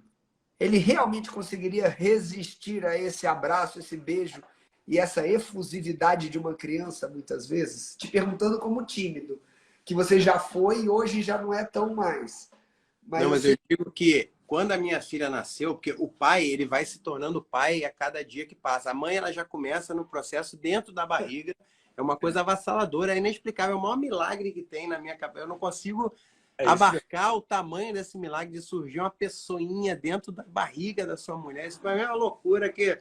ele realmente conseguiria resistir a esse abraço, esse beijo e essa efusividade de uma criança, muitas vezes? Te perguntando como tímido, que você já foi e hoje já não é tão mais. Não, mas eu digo que quando a minha filha nasceu, porque o pai, ele vai se tornando pai a cada dia que passa. A mãe, ela já começa no processo dentro da barriga. É uma coisa avassaladora, é inexplicável. É o maior milagre que tem na minha cabeça. Eu não consigo abarcar o tamanho desse milagre de surgir uma pessoinha dentro da barriga da sua mulher. Isso para mim é uma loucura que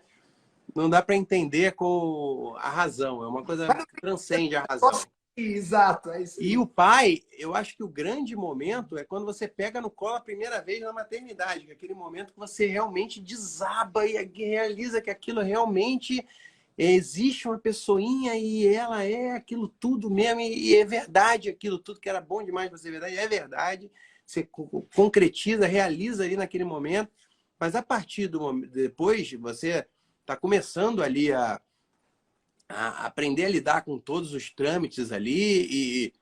não dá para entender com a razão. É uma coisa que transcende a razão. Exato, é isso. E o pai, eu acho que o grande momento é quando você pega no colo a primeira vez na maternidade, que é aquele momento que você realmente desaba e realiza que aquilo realmente existe uma pessoinha e ela é aquilo tudo mesmo, e é verdade aquilo tudo que era bom demais para ser verdade, é verdade. Você concretiza, realiza ali naquele momento, mas a partir do momento, depois você está começando ali a aprender a lidar com todos os trâmites ali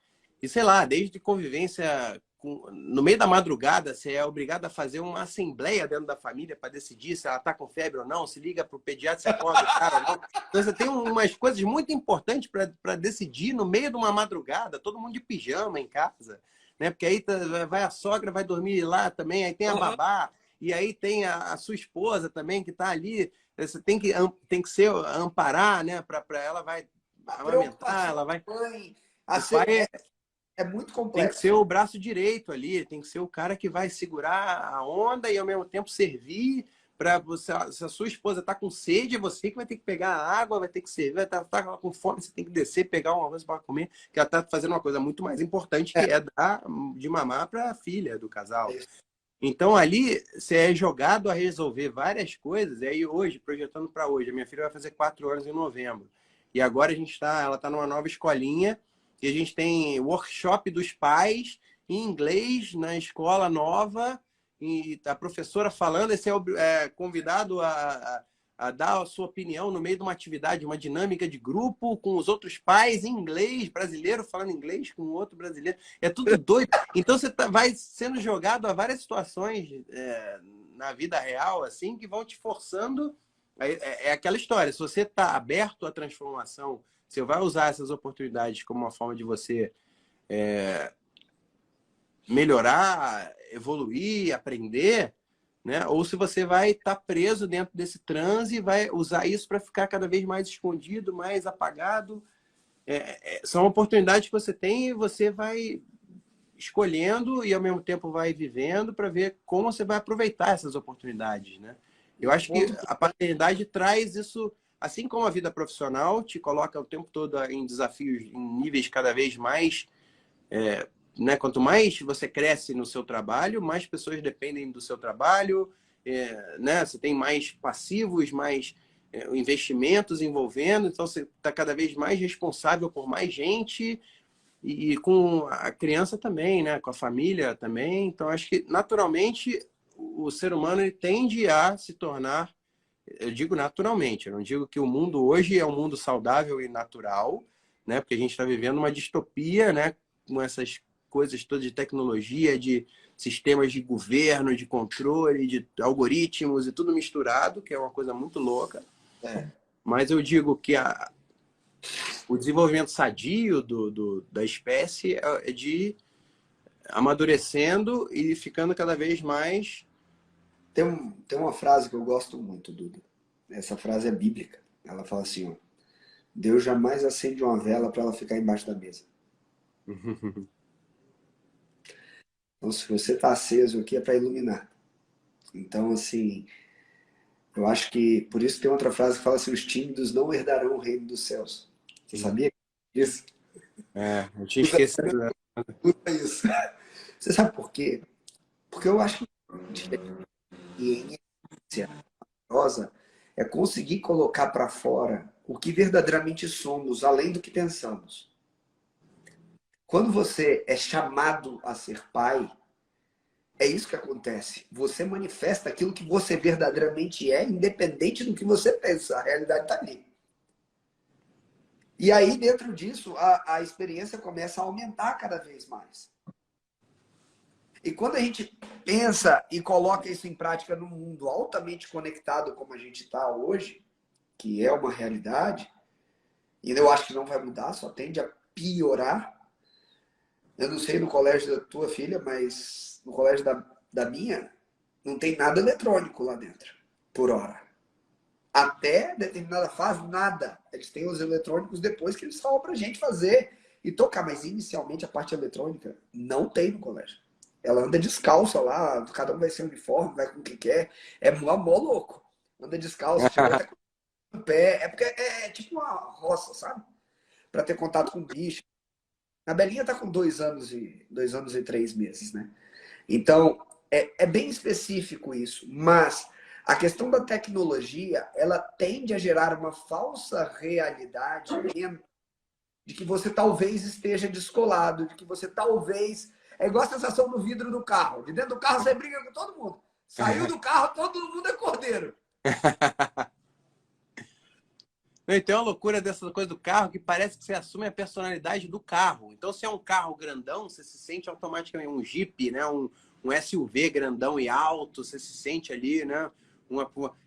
e sei lá, desde convivência no meio da madrugada, você é obrigado a fazer uma assembleia dentro da família para decidir se ela está com febre ou não, se liga para o pediatra, se acorda o cara ou não. Então você tem umas coisas muito importantes para decidir no meio de uma madrugada, todo mundo de pijama em casa, né? Porque aí vai a sogra, vai dormir lá também, aí tem a babá, e aí tem a sua esposa também que está ali. Você tem que ser amparar, né? Para ela vai amamentar, ela vai. É muito complexo. Tem que ser o braço direito ali, tem que ser o cara que vai segurar a onda e ao mesmo tempo servir para você. Se a sua esposa está com sede, é você que vai ter que pegar a água, vai ter que servir, vai estar com fome, você tem que descer, pegar uma coisa para comer, que ela está fazendo uma coisa muito mais importante, que é dar de mamar para a filha do casal. Então, ali, você é jogado a resolver várias coisas. E aí, hoje, projetando para hoje, a minha filha vai fazer 4 anos em novembro. E agora ela está numa nova escolinha, e a gente tem workshop dos pais em inglês na escola nova, e a professora falando, esse é convidado a dar a sua opinião no meio de uma atividade, uma dinâmica de grupo com os outros pais em inglês, brasileiro falando inglês com outro brasileiro. É tudo doido. Então você vai sendo jogado a várias situações na vida real, assim, que vão te forçando. É aquela história, se você está aberto à transformação, você vai usar essas oportunidades como uma forma de você melhorar, evoluir, aprender, né? Ou se você vai estar preso dentro desse transe e vai usar isso para ficar cada vez mais escondido, mais apagado. São oportunidades que você tem e você vai escolhendo e ao mesmo tempo vai vivendo para ver como você vai aproveitar essas oportunidades, né? Eu acho que a paternidade traz isso, assim como a vida profissional te coloca o tempo todo em desafios, em níveis cada vez mais... né? Quanto mais você cresce no seu trabalho, mais pessoas dependem do seu trabalho, né? Você tem mais passivos, mais investimentos envolvendo, então você está cada vez mais responsável por mais gente e com a criança também, né? Com a família também. Então, acho que naturalmente o ser humano ele tende a se tornar, eu digo naturalmente, eu não digo que o mundo hoje é um mundo saudável e natural, né? Porque a gente está vivendo uma distopia, né? Com essas coisas todas de tecnologia, de sistemas de governo, de controle, de algoritmos e tudo misturado, que é uma coisa muito louca. Mas eu digo que o desenvolvimento sadio da espécie é de amadurecendo e ficando cada vez mais... Tem uma frase que eu gosto muito, Duda. Essa frase é bíblica. Ela fala assim, ó, Deus jamais acende uma vela para ela ficar embaixo da mesa. Então, se você está aceso aqui, é para iluminar. Então, assim, eu acho que... Por isso tem outra frase que fala assim, os tímidos não herdarão o reino dos céus. Você sabia disso? Eu tinha esquecido. Isso. Você sabe por quê? Porque eu acho que a rosa é conseguir colocar para fora o que verdadeiramente somos, além do que pensamos. Quando você é chamado a ser pai, é isso que acontece. Você manifesta aquilo que você verdadeiramente é, independente do que você pensa. A realidade está ali. E aí, dentro disso, a experiência começa a aumentar cada vez mais. E quando a gente pensa e coloca isso em prática num mundo altamente conectado como a gente está hoje, que é uma realidade, e eu acho que não vai mudar, só tende a piorar. Eu não sei no colégio da tua filha, mas no colégio da minha, não tem nada eletrônico lá dentro, por hora. Até determinada fase, nada. Eles têm os eletrônicos depois que eles falam pra gente fazer e tocar. Mas inicialmente a parte eletrônica não tem no colégio. Ela anda descalça lá, cada um vai ser uniforme, vai com o que quer. É mó louco. Anda descalça, chegou até com o pé. É porque é tipo uma roça, sabe? Pra ter contato com bicho. A Belinha tá com 2 anos e 3 meses, né? Então, é bem específico isso. Mas a questão da tecnologia, ela tende a gerar uma falsa realidade de que você talvez esteja descolado, de que você talvez... É igual a sensação do vidro do carro. De dentro do carro você briga com todo mundo. Saiu do carro, todo mundo é cordeiro. Então é uma loucura dessa coisa do carro que parece que você assume a personalidade do carro. Então, se é um carro grandão, você se sente automaticamente um Jeep, né? Um SUV grandão e alto, você se sente ali, né?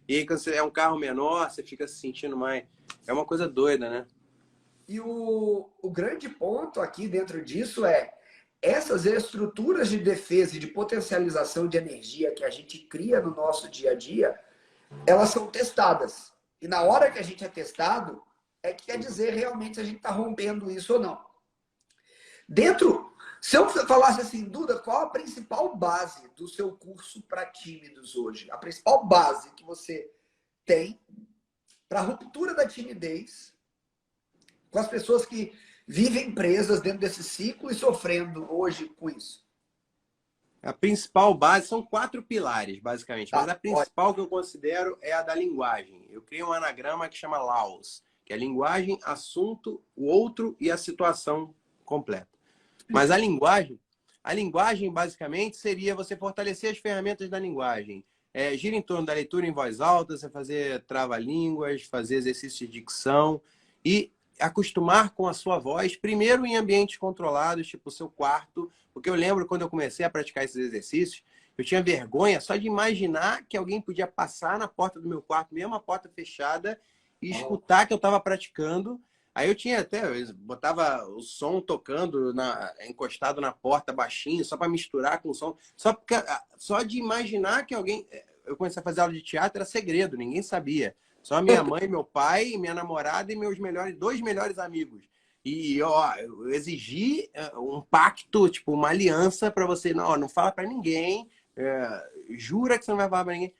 E aí, quando você é um carro menor, você fica se sentindo mais... É uma coisa doida, né? E o grande ponto aqui dentro disso é essas estruturas de defesa e de potencialização de energia que a gente cria no nosso dia a dia, elas são testadas. E na hora que a gente é testado, é que quer dizer realmente se a gente está rompendo isso ou não. Se eu falasse assim, Duda, qual a principal base do seu curso para tímidos hoje? A principal base que você tem para a ruptura da timidez com as pessoas que vivem presas dentro desse ciclo e sofrendo hoje com isso? A principal base são 4 pilares, basicamente. Mas a principal ótimo. que eu considero é a da linguagem. Eu criei um anagrama que chama LAOS, que é linguagem, assunto, o outro e a situação completa. Mas a linguagem basicamente seria você fortalecer as ferramentas da linguagem. Gira em torno da leitura em voz alta, você fazer trava-línguas, fazer exercício de dicção e acostumar com a sua voz, primeiro em ambientes controlados, tipo o seu quarto, porque eu lembro quando eu comecei a praticar esses exercícios, eu tinha vergonha só de imaginar que alguém podia passar na porta do meu quarto, mesmo a porta fechada, e escutar que eu estava praticando. Aí eu botava o som tocando, encostado na porta, baixinho, só para misturar com o som. Só de imaginar que alguém... Eu comecei a fazer aula de teatro, era segredo, ninguém sabia. Só minha mãe, meu pai, minha namorada e meus 2 melhores amigos. E ó, eu exigi um pacto, tipo, uma aliança para você. Não fala para ninguém, jura que você não vai falar para ninguém.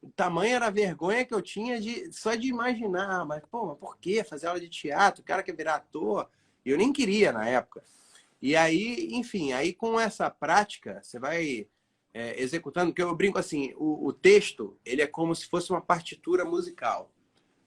O tamanho era a vergonha que eu tinha só de imaginar. Mas por que fazer aula de teatro? O cara quer virar ator? E eu nem queria na época. E aí, enfim, aí com essa prática, você vai executando, porque eu brinco assim, o texto, ele é como se fosse uma partitura musical.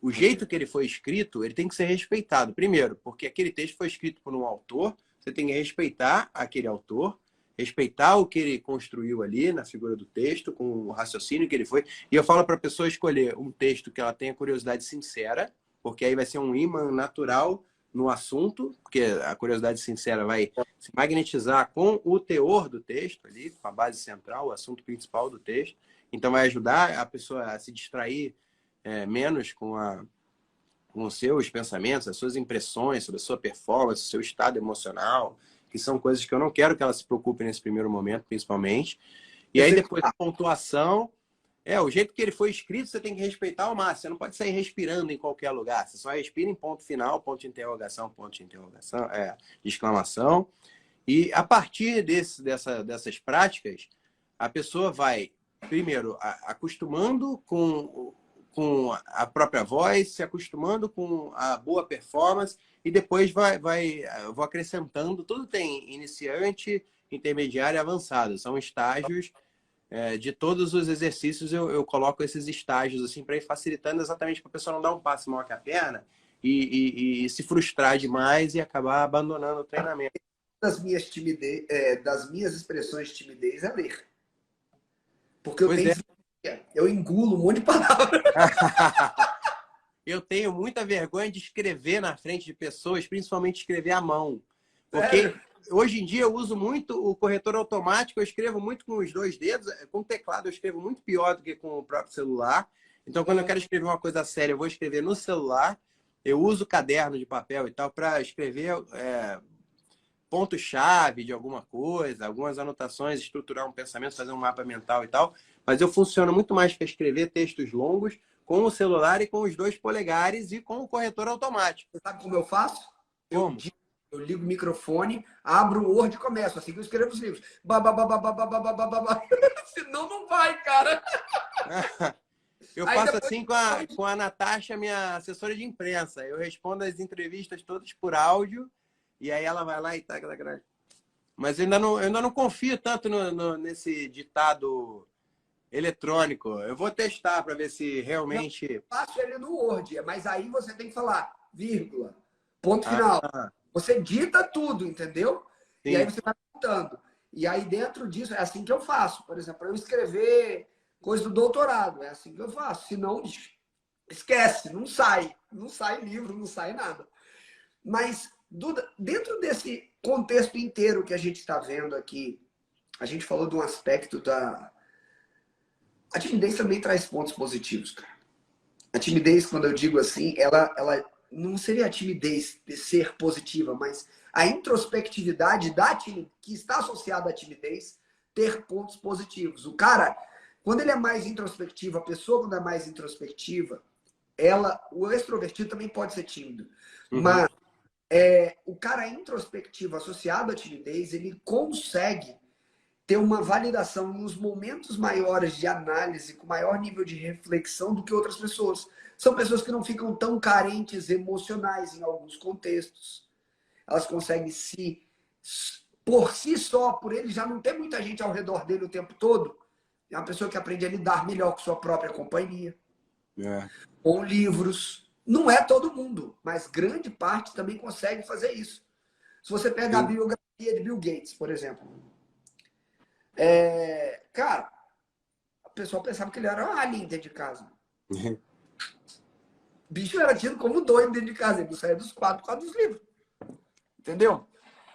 O jeito que ele foi escrito, ele tem que ser respeitado. Primeiro, porque aquele texto foi escrito por um autor, você tem que respeitar aquele autor, respeitar o que ele construiu ali na figura do texto, com o raciocínio que ele foi. E eu falo para a pessoa escolher um texto que ela tenha curiosidade sincera, porque aí vai ser um imã natural no assunto, porque a curiosidade sincera vai se magnetizar com o teor do texto ali, com a base central, o assunto principal do texto. Então vai ajudar a pessoa a se distrair menos com os seus pensamentos, as suas impressões sobre a sua performance, o seu estado emocional, que são coisas que eu não quero que ela se preocupe nesse primeiro momento, principalmente. E aí depois a pontuação, o jeito que ele foi escrito, você tem que respeitar ao máximo. Você não pode sair respirando em qualquer lugar. Você só respira em ponto final, ponto de interrogação, de exclamação. E a partir dessas práticas, a pessoa vai, primeiro, acostumando com a própria voz, se acostumando com a boa performance e depois vou acrescentando. Tudo tem iniciante, intermediário e avançado. São estágios. De todos os exercícios eu coloco esses estágios assim para ir facilitando exatamente para a pessoa não dar um passo maior que a perna e se frustrar demais e acabar abandonando o treinamento. Das minhas expressões de timidez é ler. Porque eu engulo um monte de palavras. Eu tenho muita vergonha de escrever na frente de pessoas, principalmente escrever à mão. Porque hoje em dia eu uso muito o corretor automático, eu escrevo muito com os 2 dedos, com o teclado eu escrevo muito pior do que com o próprio celular. Então, quando eu quero escrever uma coisa séria, eu vou escrever no celular. Eu uso caderno de papel e tal para escrever ponto-chave de alguma coisa, algumas anotações, estruturar um pensamento, fazer um mapa mental e tal. Mas eu funciono muito mais para escrever textos longos com o celular e com os 2 polegares e com o corretor automático. Você sabe como eu faço? Como? Eu ligo o microfone, abro o Word e começo. Assim que eu escrevo os livros. Senão não vai, cara. Eu faço assim com a Natasha, minha assessora de imprensa. Eu respondo as entrevistas todas por áudio e aí ela vai lá e tá. Mas eu ainda não confio tanto nesse ditado eletrônico. Eu vou testar para ver se realmente... Eu faço ele no Word, mas aí você tem que falar vírgula, ponto final. Você dita tudo, entendeu? Sim. E aí você vai contando. E aí dentro disso, é assim que eu faço. Por exemplo, eu escrever coisa do doutorado, é assim que eu faço. Senão, esquece, não sai. Não sai livro, não sai nada. Mas dentro desse contexto inteiro que a gente está vendo aqui, a gente falou de um aspecto da... A timidez também traz pontos positivos, cara. A timidez, quando eu digo assim, ela não seria a timidez de ser positiva, mas a introspectividade que está associada à timidez ter pontos positivos. O cara, quando ele é mais introspectivo, a pessoa quando é mais introspectiva, o extrovertido também pode ser tímido. Uhum. Mas o cara introspectivo associado à timidez, ele consegue ter uma validação nos momentos maiores de análise, com maior nível de reflexão do que outras pessoas. São pessoas que não ficam tão carentes emocionais em alguns contextos. Elas conseguem por si só, por ele já não ter muita gente ao redor dele o tempo todo, é uma pessoa que aprende a lidar melhor com sua própria companhia. Com livros. Não é todo mundo, mas grande parte também consegue fazer isso. Se você pega a biografia de Bill Gates, por exemplo, cara, o pessoal pensava que ele era um alien dentro de casa. O bicho era tido como doido dentro de casa. Ele não saía dos quadros por causa dos livros. Entendeu?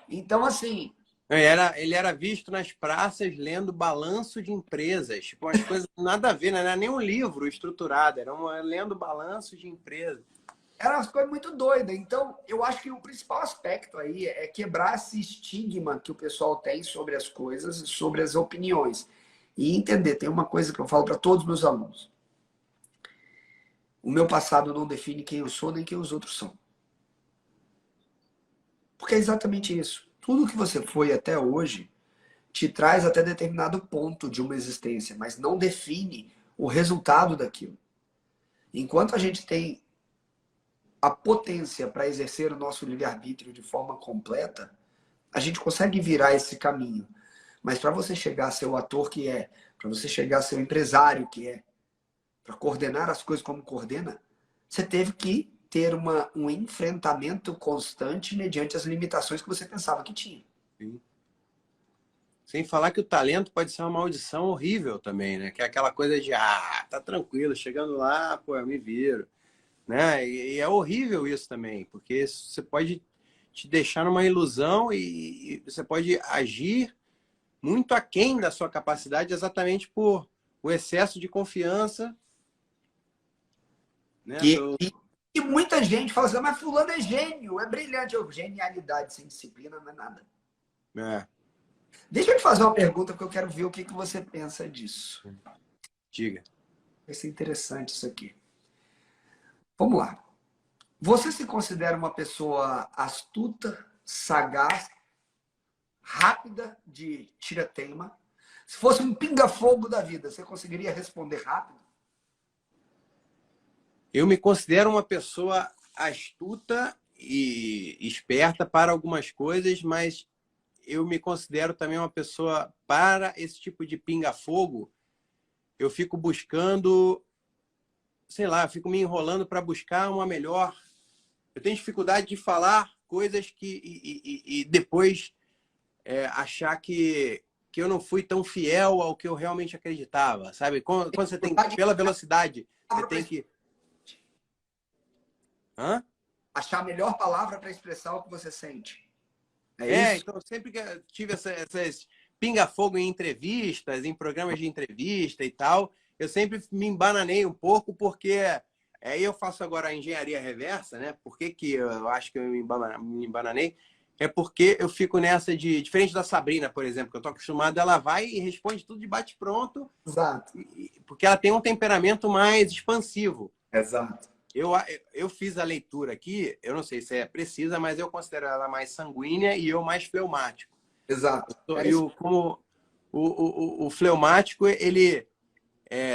Então, assim... Ele era visto nas praças lendo balanço de empresas. Tipo, umas coisas nada a ver, não era nem um livro estruturado. Era lendo balanço de empresa. Eram umas coisas muito doidas. Então, eu acho que o principal aspecto aí é quebrar esse estigma que o pessoal tem sobre as coisas, sobre as opiniões. E entender, tem uma coisa que eu falo para todos os meus alunos. O meu passado não define quem eu sou nem quem os outros são. Porque é exatamente isso. Tudo que você foi até hoje te traz até determinado ponto de uma existência, mas não define o resultado daquilo. Enquanto a gente tem a potência para exercer o nosso livre-arbítrio de forma completa, a gente consegue virar esse caminho. Mas para você chegar a ser o ator que é, para você chegar a ser o empresário que é, para coordenar as coisas como coordena, você teve que ter um enfrentamento constante mediante as limitações que você pensava que tinha. Sim. Sem falar que o talento pode ser uma maldição horrível também, né? Que é aquela coisa de, tá tranquilo, chegando lá, pô, eu me viro. Né? E é horrível isso também, porque você pode te deixar numa ilusão e você pode agir muito aquém da sua capacidade exatamente por o excesso de confiança. Né? E muita gente fala assim, mas fulano é gênio, é brilhante. Genialidade sem disciplina não é nada. Deixa eu te fazer uma pergunta, porque eu quero ver o que você pensa disso. Diga. Vai ser interessante isso aqui. Vamos lá. Você se considera uma pessoa astuta, sagaz, rápida, de tira-teima? Se fosse um pinga-fogo da vida, você conseguiria responder rápido? Eu me considero uma pessoa astuta e esperta para algumas coisas, mas eu me considero também uma pessoa, para esse tipo de pinga-fogo, eu fico buscando... sei lá, eu fico me enrolando para buscar uma melhor Eu tenho dificuldade de falar coisas e depois achar que eu não fui tão fiel ao que eu realmente acreditava, sabe? Quando você tem, pela velocidade, você tem que... Hã? Achar a melhor palavra para expressar o que você sente. É isso? Então sempre que eu tive essas pinga-fogo em entrevistas, em programas de entrevista e tal, eu sempre me embananei um pouco, porque aí eu faço agora a engenharia reversa, né? Por que que eu acho que eu me embananei? É porque eu fico nessa de... Diferente da Sabrina, por exemplo, que eu tô acostumado, ela vai e responde tudo de bate-pronto. Exato. Porque ela tem um temperamento mais expansivo. Exato. Eu fiz a leitura aqui, eu não sei se é precisa, mas eu considero ela mais sanguínea e eu mais fleumático. Exato. Como o fleumático, ele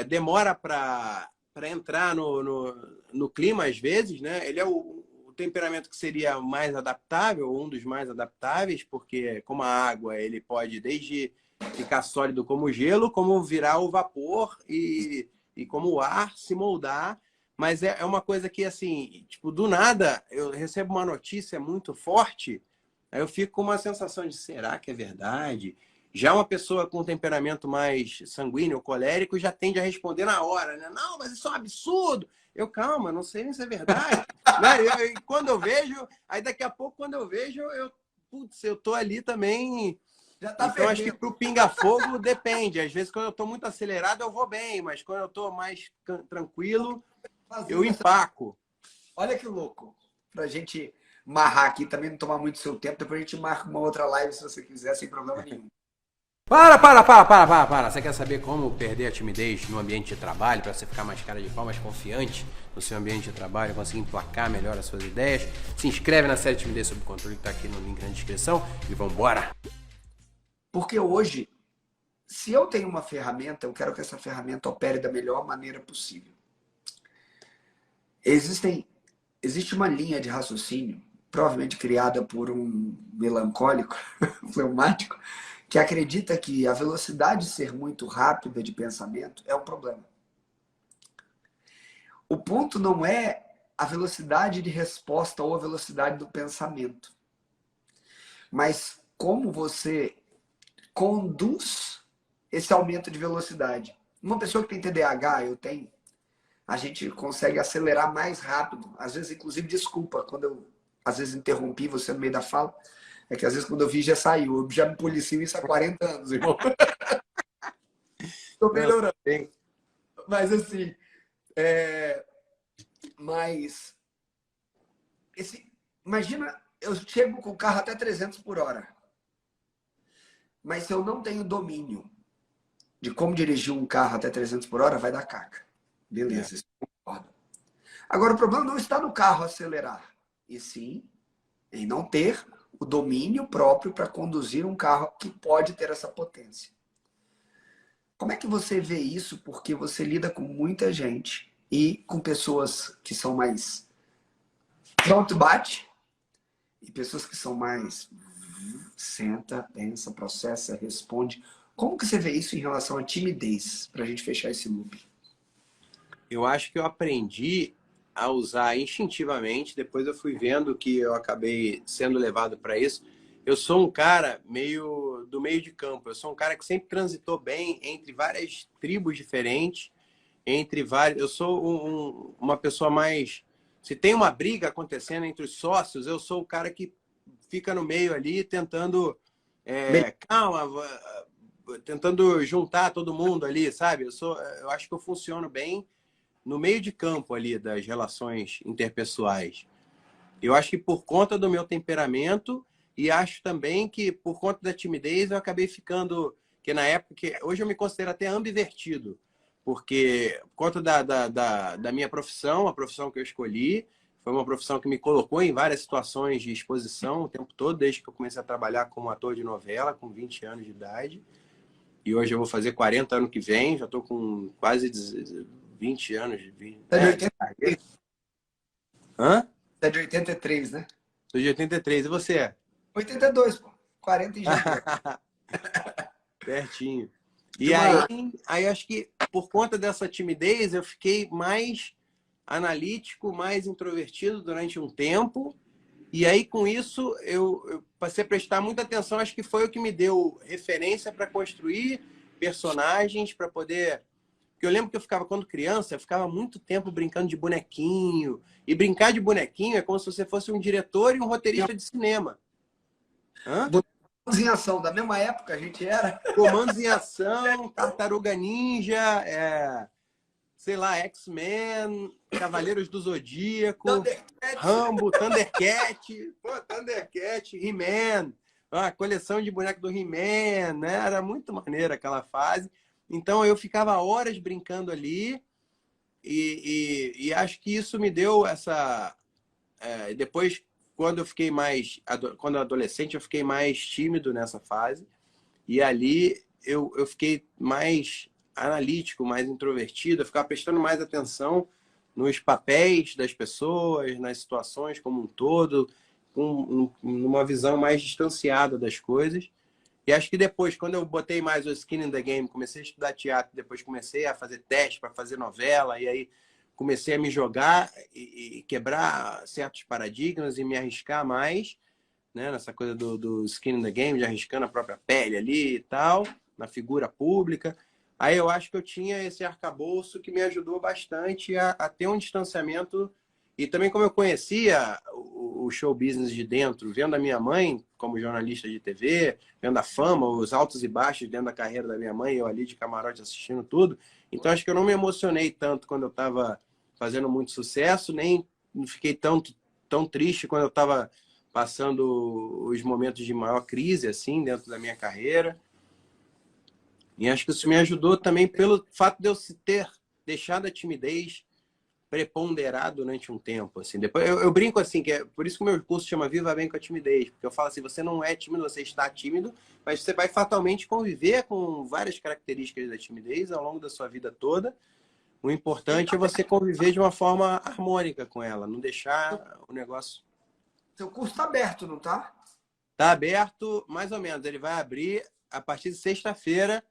demora para entrar no clima, às vezes, né? Ele é o temperamento que seria mais adaptável, um dos mais adaptáveis, porque como a água, ele pode desde ficar sólido como gelo, como virar o vapor e como o ar se moldar. Mas é uma coisa que, assim, tipo, do nada, eu recebo uma notícia muito forte, aí eu fico com uma sensação de, será que é verdade? Já uma pessoa com temperamento mais sanguíneo, colérico, já tende a responder na hora, né? Não, mas isso é um absurdo. Eu, calma, não sei nem se é verdade. Né? E quando eu vejo, aí daqui a pouco, quando eu vejo, eu tô ali também. Já tá então, acho que pro pinga-fogo depende. Às vezes, quando eu tô muito acelerado, eu vou bem, mas quando eu tô mais tranquilo, eu empaco. Olha que louco. Pra gente marrar aqui, também não tomar muito seu tempo, depois a gente marca uma outra live se você quiser, sem problema nenhum. Para! Você quer saber como perder a timidez no ambiente de trabalho, para você ficar mais cara de pau, mais confiante no seu ambiente de trabalho, conseguir emplacar melhor as suas ideias? Se inscreve na série Timidez Sob Controle, que está aqui no link na descrição, e vambora! Porque hoje, se eu tenho uma ferramenta, eu quero que essa ferramenta opere da melhor maneira possível. Existe uma linha de raciocínio, provavelmente criada por um melancólico, fleumático, que acredita que a velocidade ser muito rápida de pensamento é um problema. O ponto não é a velocidade de resposta ou a velocidade do pensamento, mas como você conduz esse aumento de velocidade. Uma pessoa que tem TDAH, eu tenho, a gente consegue acelerar mais rápido. Às vezes, inclusive, desculpa, quando eu às vezes interrompi você no meio da fala, é que às vezes quando eu vi já saiu. Eu já me policio isso há 40 anos, irmão. Tô melhorando. Mas assim, imagina, eu chego com o carro até 300 por hora. Mas se eu não tenho domínio de como dirigir um carro até 300 por hora, vai dar caca. Beleza, isso eu concordo. Agora, o problema não está no carro acelerar, e sim em não ter o domínio próprio para conduzir um carro que pode ter essa potência. Como é que você vê isso? Porque você lida com muita gente e com pessoas que são mais pronto, bate, e pessoas que são mais senta, pensa, processa, responde. Como que você vê isso em relação à timidez, para a gente fechar esse loop? Eu acho que eu aprendi a usar instintivamente, depois eu fui vendo que eu acabei sendo levado para isso. Eu sou um cara do meio de campo, eu sou um cara que sempre transitou bem entre várias tribos diferentes, eu sou uma pessoa mais... Se tem uma briga acontecendo entre os sócios, eu sou o cara que fica no meio ali tentando tentando juntar todo mundo ali, sabe? Eu acho que eu funciono bem no meio de campo ali das relações interpessoais. Eu acho que por conta do meu temperamento, e acho também que por conta da timidez eu acabei ficando, que na época, hoje eu me considero até ambivertido, porque por conta da minha profissão, a profissão que eu escolhi, foi uma profissão que me colocou em várias situações de exposição o tempo todo, desde que eu comecei a trabalhar como ator de novela, com 20 anos de idade. E hoje eu vou fazer 40 anos que vem, já estou com quase 20 anos de vida. Você é de 83? Hã? Você é de 83, né? Sou de 83. E você? 82, pô. 40 em janeiro. Pertinho. E aí acho que por conta dessa timidez eu fiquei mais analítico, mais introvertido durante um tempo. E aí, com isso, eu passei a prestar muita atenção. Acho que foi o que me deu referência para construir personagens, para poder... Porque eu lembro que eu ficava, quando criança, eu ficava muito tempo brincando de bonequinho. E brincar de bonequinho é como se você fosse um diretor e um roteirista de cinema. Hã? Comandos em Ação, da mesma época a gente era. Comandos em Ação, Tartaruga Ninja, sei lá, X-Men, Cavaleiros do Zodíaco, Rambo, Thundercat, Thundercat, He-Man, a coleção de bonecos do He-Man, né? Era muito maneira aquela fase. Então eu ficava horas brincando ali e acho que isso me deu essa... depois, quando eu fiquei mais... Quando adolescente, eu fiquei mais tímido nessa fase. E ali eu fiquei mais analítico, mais introvertido, eu ficava prestando mais atenção nos papéis das pessoas, nas situações como um todo, com uma visão mais distanciada das coisas. E acho que depois, quando eu botei mais o skin in the game, comecei a estudar teatro, depois comecei a fazer teste para fazer novela, e aí comecei a me jogar e quebrar certos paradigmas e me arriscar mais, né, nessa coisa do skin in the game, de arriscando a própria pele ali e tal, na figura pública. Aí eu acho que eu tinha esse arcabouço que me ajudou bastante a ter um distanciamento. E também como eu conhecia o show business de dentro, vendo a minha mãe como jornalista de TV, vendo a fama, os altos e baixos dentro da carreira da minha mãe, eu ali de camarote assistindo tudo. Então acho que eu não me emocionei tanto quando eu estava fazendo muito sucesso, nem fiquei tão triste quando eu estava passando os momentos de maior crise assim dentro da minha carreira. E acho que isso me ajudou também pelo fato de eu ter deixado a timidez preponderar durante um tempo. Assim. Depois, eu brinco assim, que é por isso que o meu curso chama Viva Bem com a Timidez, porque eu falo assim, você não é tímido, você está tímido, mas você vai fatalmente conviver com várias características da timidez ao longo da sua vida toda. O importante é você conviver de uma forma harmônica com ela, não deixar o negócio... Seu curso está aberto, não está? Está aberto, mais ou menos. Ele vai abrir a partir de sexta-feira.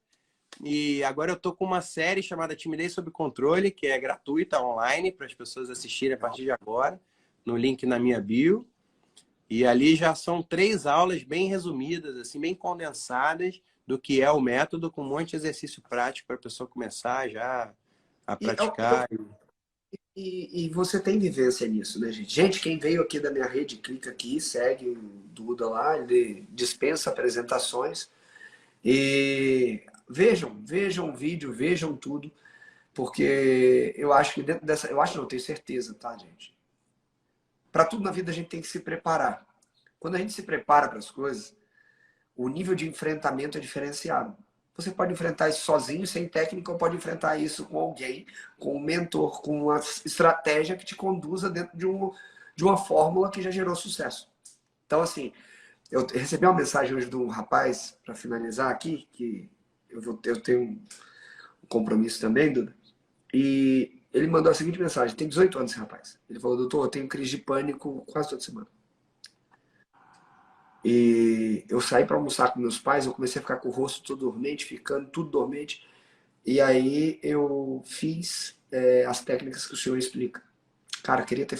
E agora eu tô com uma série chamada Timidez Sob Controle, que é gratuita, online, para as pessoas assistirem a partir de agora, no link na minha bio. E ali já são 3 aulas bem resumidas, assim, bem condensadas do que é o método, com um monte de exercício prático para a pessoa começar já a praticar. E você tem vivência nisso, né, gente? Gente, quem veio aqui da minha rede, clica aqui, segue o Duda lá, ele dispensa apresentações. E vejam o vídeo, vejam tudo, porque eu acho que dentro dessa... Eu acho não, tenho certeza, tá, gente? Para tudo na vida a gente tem que se preparar. Quando a gente se prepara para as coisas, o nível de enfrentamento é diferenciado. Você pode enfrentar isso sozinho, sem técnica, ou pode enfrentar isso com alguém, com um mentor, com uma estratégia que te conduza dentro de uma fórmula que já gerou sucesso. Então, assim, eu recebi uma mensagem hoje de um rapaz, para finalizar aqui, que eu tenho um compromisso também, Duda, e ele mandou a seguinte mensagem, tem 18 anos esse rapaz. Ele falou, doutor, eu tenho crise de pânico quase toda semana. E eu saí para almoçar com meus pais, eu comecei a ficar com o rosto todo dormente, ficando tudo dormente. E aí eu fiz as técnicas que o senhor explica. Cara, queria ter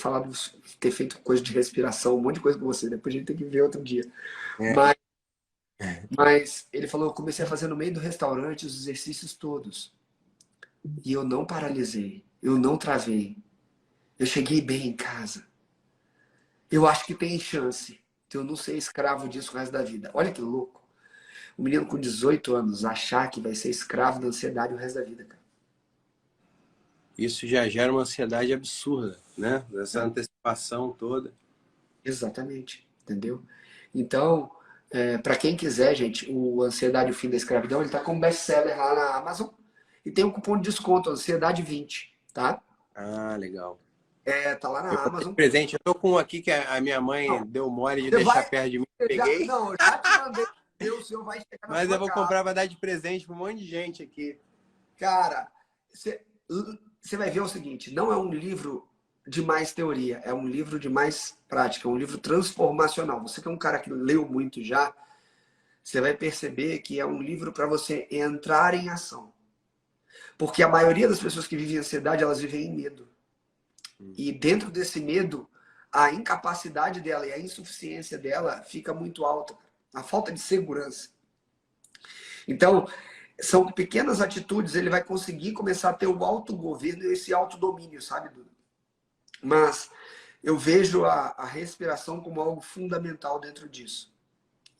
feito coisa de respiração, um monte de coisa com você. Depois a gente tem que ver outro dia. Mas ele falou, eu comecei a fazer no meio do restaurante os exercícios todos. E eu não paralisei, eu não travei. Eu cheguei bem em casa. Eu acho que tem chance de eu não ser escravo disso o resto da vida. Olha que louco. Um menino com 18 anos achar que vai ser escravo da ansiedade o resto da vida, cara. Isso já gera uma ansiedade absurda, né? Essa antecipação toda. Exatamente, entendeu? Então, para quem quiser, gente, o Ansiedade e o Fim da Escravidão, ele tá como best-seller lá na Amazon e tem um cupom de desconto, Ansiedade 20, tá? Ah, legal. Tá lá na Amazon. Presente, eu tô com um aqui que a minha mãe deu mole de deixar perto de mim. Peguei. Eu já te mandei. O senhor vai chegar na Mas sua eu vou casa. comprar para dar de presente para um monte de gente aqui. Cara, você vai ver o seguinte, não é um livro de mais teoria, é um livro de mais prática, é um livro transformacional. Você que é um cara que leu muito já, você vai perceber que é um livro para você entrar em ação. Porque a maioria das pessoas que vivem em ansiedade, elas vivem em medo. E dentro desse medo, a incapacidade dela e a insuficiência dela fica muito alta. A falta de segurança. Então, são pequenas atitudes, ele vai conseguir começar a ter o autogoverno e esse autodomínio, sabe, Duda? Mas eu vejo a respiração como algo fundamental dentro disso.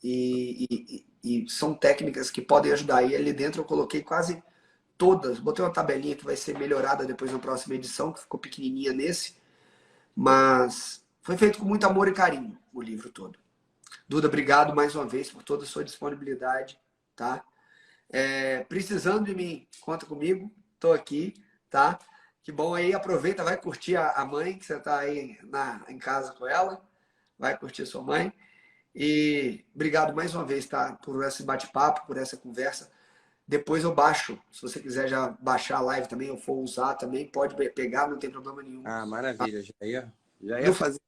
E são técnicas que podem ajudar. E ali dentro eu coloquei quase todas. Botei uma tabelinha que vai ser melhorada depois na próxima edição, que ficou pequenininha nesse. Mas foi feito com muito amor e carinho o livro todo. Duda, obrigado mais uma vez por toda a sua disponibilidade, tá? Precisando de mim, conta comigo. Tô aqui, tá? Que bom aí, aproveita, vai curtir a mãe, que você tá aí em casa com ela. Vai curtir a sua mãe. E obrigado mais uma vez, tá? Por esse bate-papo, por essa conversa. Depois eu baixo. Se você quiser já baixar a live também, ou for usar também, pode pegar, não tem problema nenhum. Ah, maravilha. Já ia fazer.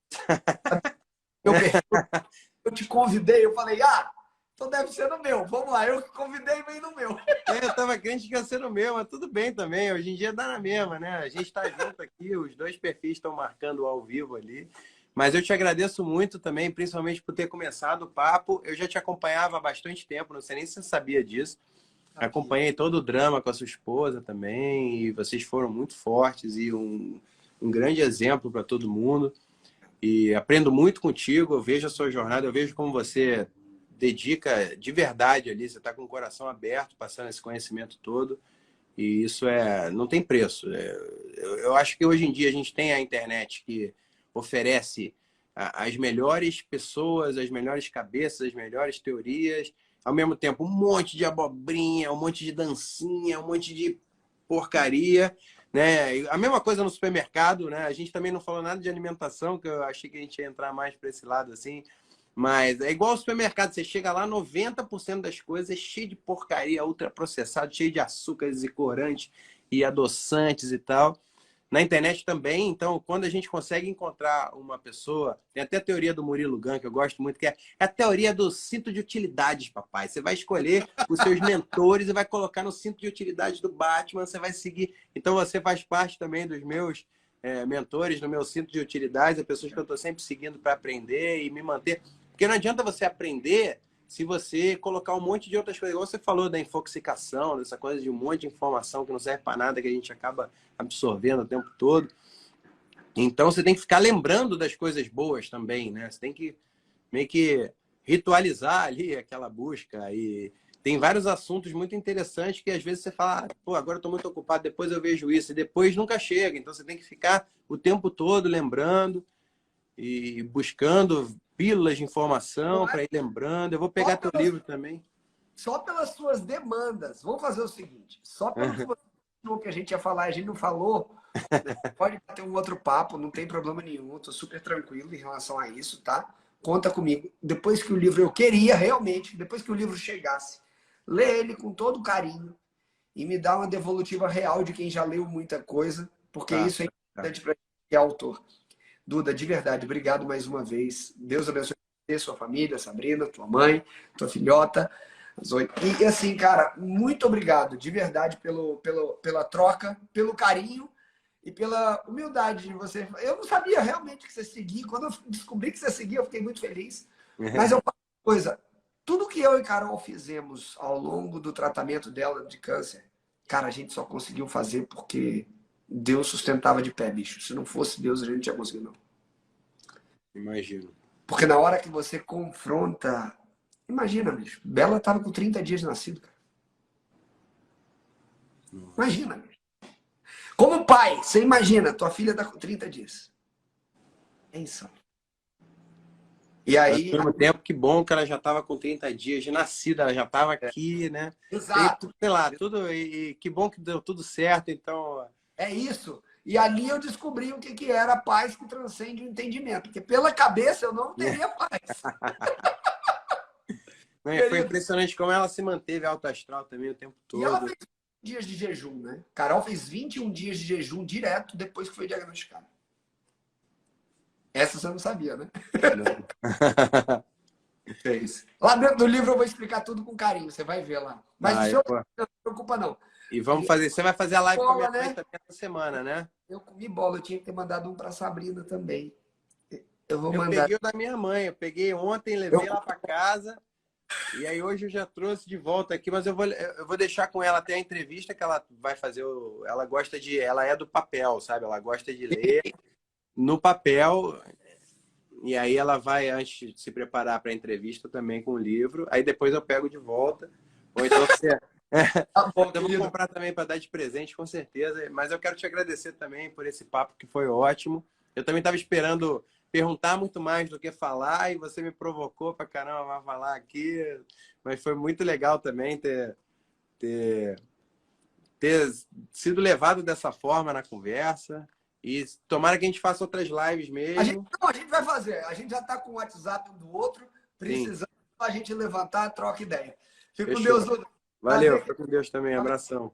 Eu te convidei, eu falei, então deve ser no meu. Vamos lá, eu que convidei, vem no meu. Eu tava crente que ia ser no meu, mas tudo bem também. Hoje em dia dá na mesma, né? A gente tá junto aqui, os dois perfis estão marcando ao vivo ali. Mas eu te agradeço muito também, principalmente por ter começado o papo. Eu já te acompanhava há bastante tempo, não sei nem se você sabia disso. Acompanhei todo o drama com a sua esposa também, e vocês foram muito fortes e um grande exemplo para todo mundo. E aprendo muito contigo, eu vejo a sua jornada, eu vejo como você dedica de verdade ali, você está com o coração aberto, passando esse conhecimento todo, e isso não tem preço. Eu acho que hoje em dia a gente tem a internet que oferece as melhores pessoas, as melhores cabeças, as melhores teorias, ao mesmo tempo um monte de abobrinha, um monte de dancinha, um monte de porcaria, né? A mesma coisa no supermercado, né? A gente também não falou nada de alimentação, que eu achei que a gente ia entrar mais para esse lado assim, mas é igual ao supermercado, você chega lá, 90% das coisas é cheio de porcaria, ultraprocessado, cheio de açúcares e corantes e adoçantes e tal. Na internet também, então, quando a gente consegue encontrar uma pessoa... Tem até a teoria do Murilo Gun, que eu gosto muito, que é a teoria do cinto de utilidades, papai. Você vai escolher os seus mentores e vai colocar no cinto de utilidades do Batman, você vai seguir. Então, você faz parte também dos meus mentores, do meu cinto de utilidades, as pessoas que eu estou sempre seguindo para aprender e me manter. Porque não adianta você aprender se você colocar um monte de outras coisas. Igual você falou da infoxicação, dessa coisa de um monte de informação que não serve para nada, que a gente acaba absorvendo o tempo todo. Então, você tem que ficar lembrando das coisas boas também, né? Você tem que meio que ritualizar ali aquela busca. E tem vários assuntos muito interessantes que às vezes você fala, pô, agora eu estou muito ocupado, depois eu vejo isso. E depois nunca chega. Então, você tem que ficar o tempo todo lembrando e buscando pílulas de informação para ir lembrando. Eu vou pegar teu livro também. Só pelas suas demandas. Vamos fazer o seguinte. Só pelo que a gente ia falar, a gente não falou. Pode ter um outro papo, não tem problema nenhum. Estou super tranquilo em relação a isso, tá? Conta comigo. Depois que o livro, eu queria realmente, depois que o livro chegasse, ler ele com todo carinho e me dar uma devolutiva real de quem já leu muita coisa, porque isso é importante para quem é autor. Duda, de verdade, obrigado mais uma vez. Deus abençoe você, sua família, Sabrina, tua mãe, tua filhota. E assim, cara, muito obrigado, de verdade, pela troca, pelo carinho e pela humildade de você. Eu não sabia realmente que você seguia. Quando eu descobri que você seguia, eu fiquei muito feliz. Mas eu falo uma coisa, tudo que eu e Carol fizemos ao longo do tratamento dela de câncer, cara, a gente só conseguiu fazer porque Deus sustentava de pé, bicho. Se não fosse Deus, a gente não tinha conseguido, não. Imagino. Porque na hora que você confronta... Imagina, bicho. Bela estava com 30 dias de nascido, cara. Imagina, bicho. Como pai, você imagina, tua filha está com 30 dias. É insano. E aí... Ao mesmo tempo, que bom que ela já estava com 30 dias de nascida, ela já estava aqui, né? Exato. E, sei lá, tudo... E que bom que deu tudo certo, então... É isso. E ali eu descobri o que era a paz que transcende o entendimento. Porque pela cabeça eu não teria paz. Foi impressionante como ela se manteve alto astral também o tempo todo. E ela fez 20 dias de jejum, né? Carol fez 21 dias de jejum direto depois que foi diagnosticada. Essa você não sabia, né? Não. Fez. Lá dentro do livro eu vou explicar tudo com carinho, você vai ver lá. Mas isso não se preocupa, não. E vamos fazer. Você vai fazer a live com a minha Bola, mãe né? também essa semana, né? Eu comi bola, eu tinha que ter mandado um para Sabrina também. Eu vou Eu mandar. peguei o da minha mãe. Eu peguei ontem, levei lá para casa. E aí hoje eu já trouxe de volta aqui, mas eu vou deixar com ela até a entrevista que ela vai fazer. Ela gosta de. Ela é do papel, sabe? Ela gosta de ler no papel. E aí ela vai, antes de se preparar para a entrevista, também com o livro. Aí depois eu pego de volta. Ou então você. Tá bom, Eu vou querido. comprar também para dar de presente, com certeza. Mas eu quero te agradecer também por esse papo que foi ótimo. Eu também estava esperando perguntar muito mais do que falar e você me provocou para caramba, vai falar aqui. Mas foi muito legal também ter sido levado dessa forma na conversa. E tomara que a gente faça outras lives A gente, mesmo. não, a gente vai fazer. A gente já está com o WhatsApp um do outro, precisando a gente levantar, troca ideia. Fica com Fechou. Deus, Duda. Valeu, Prazer. fica com Deus também. Abração.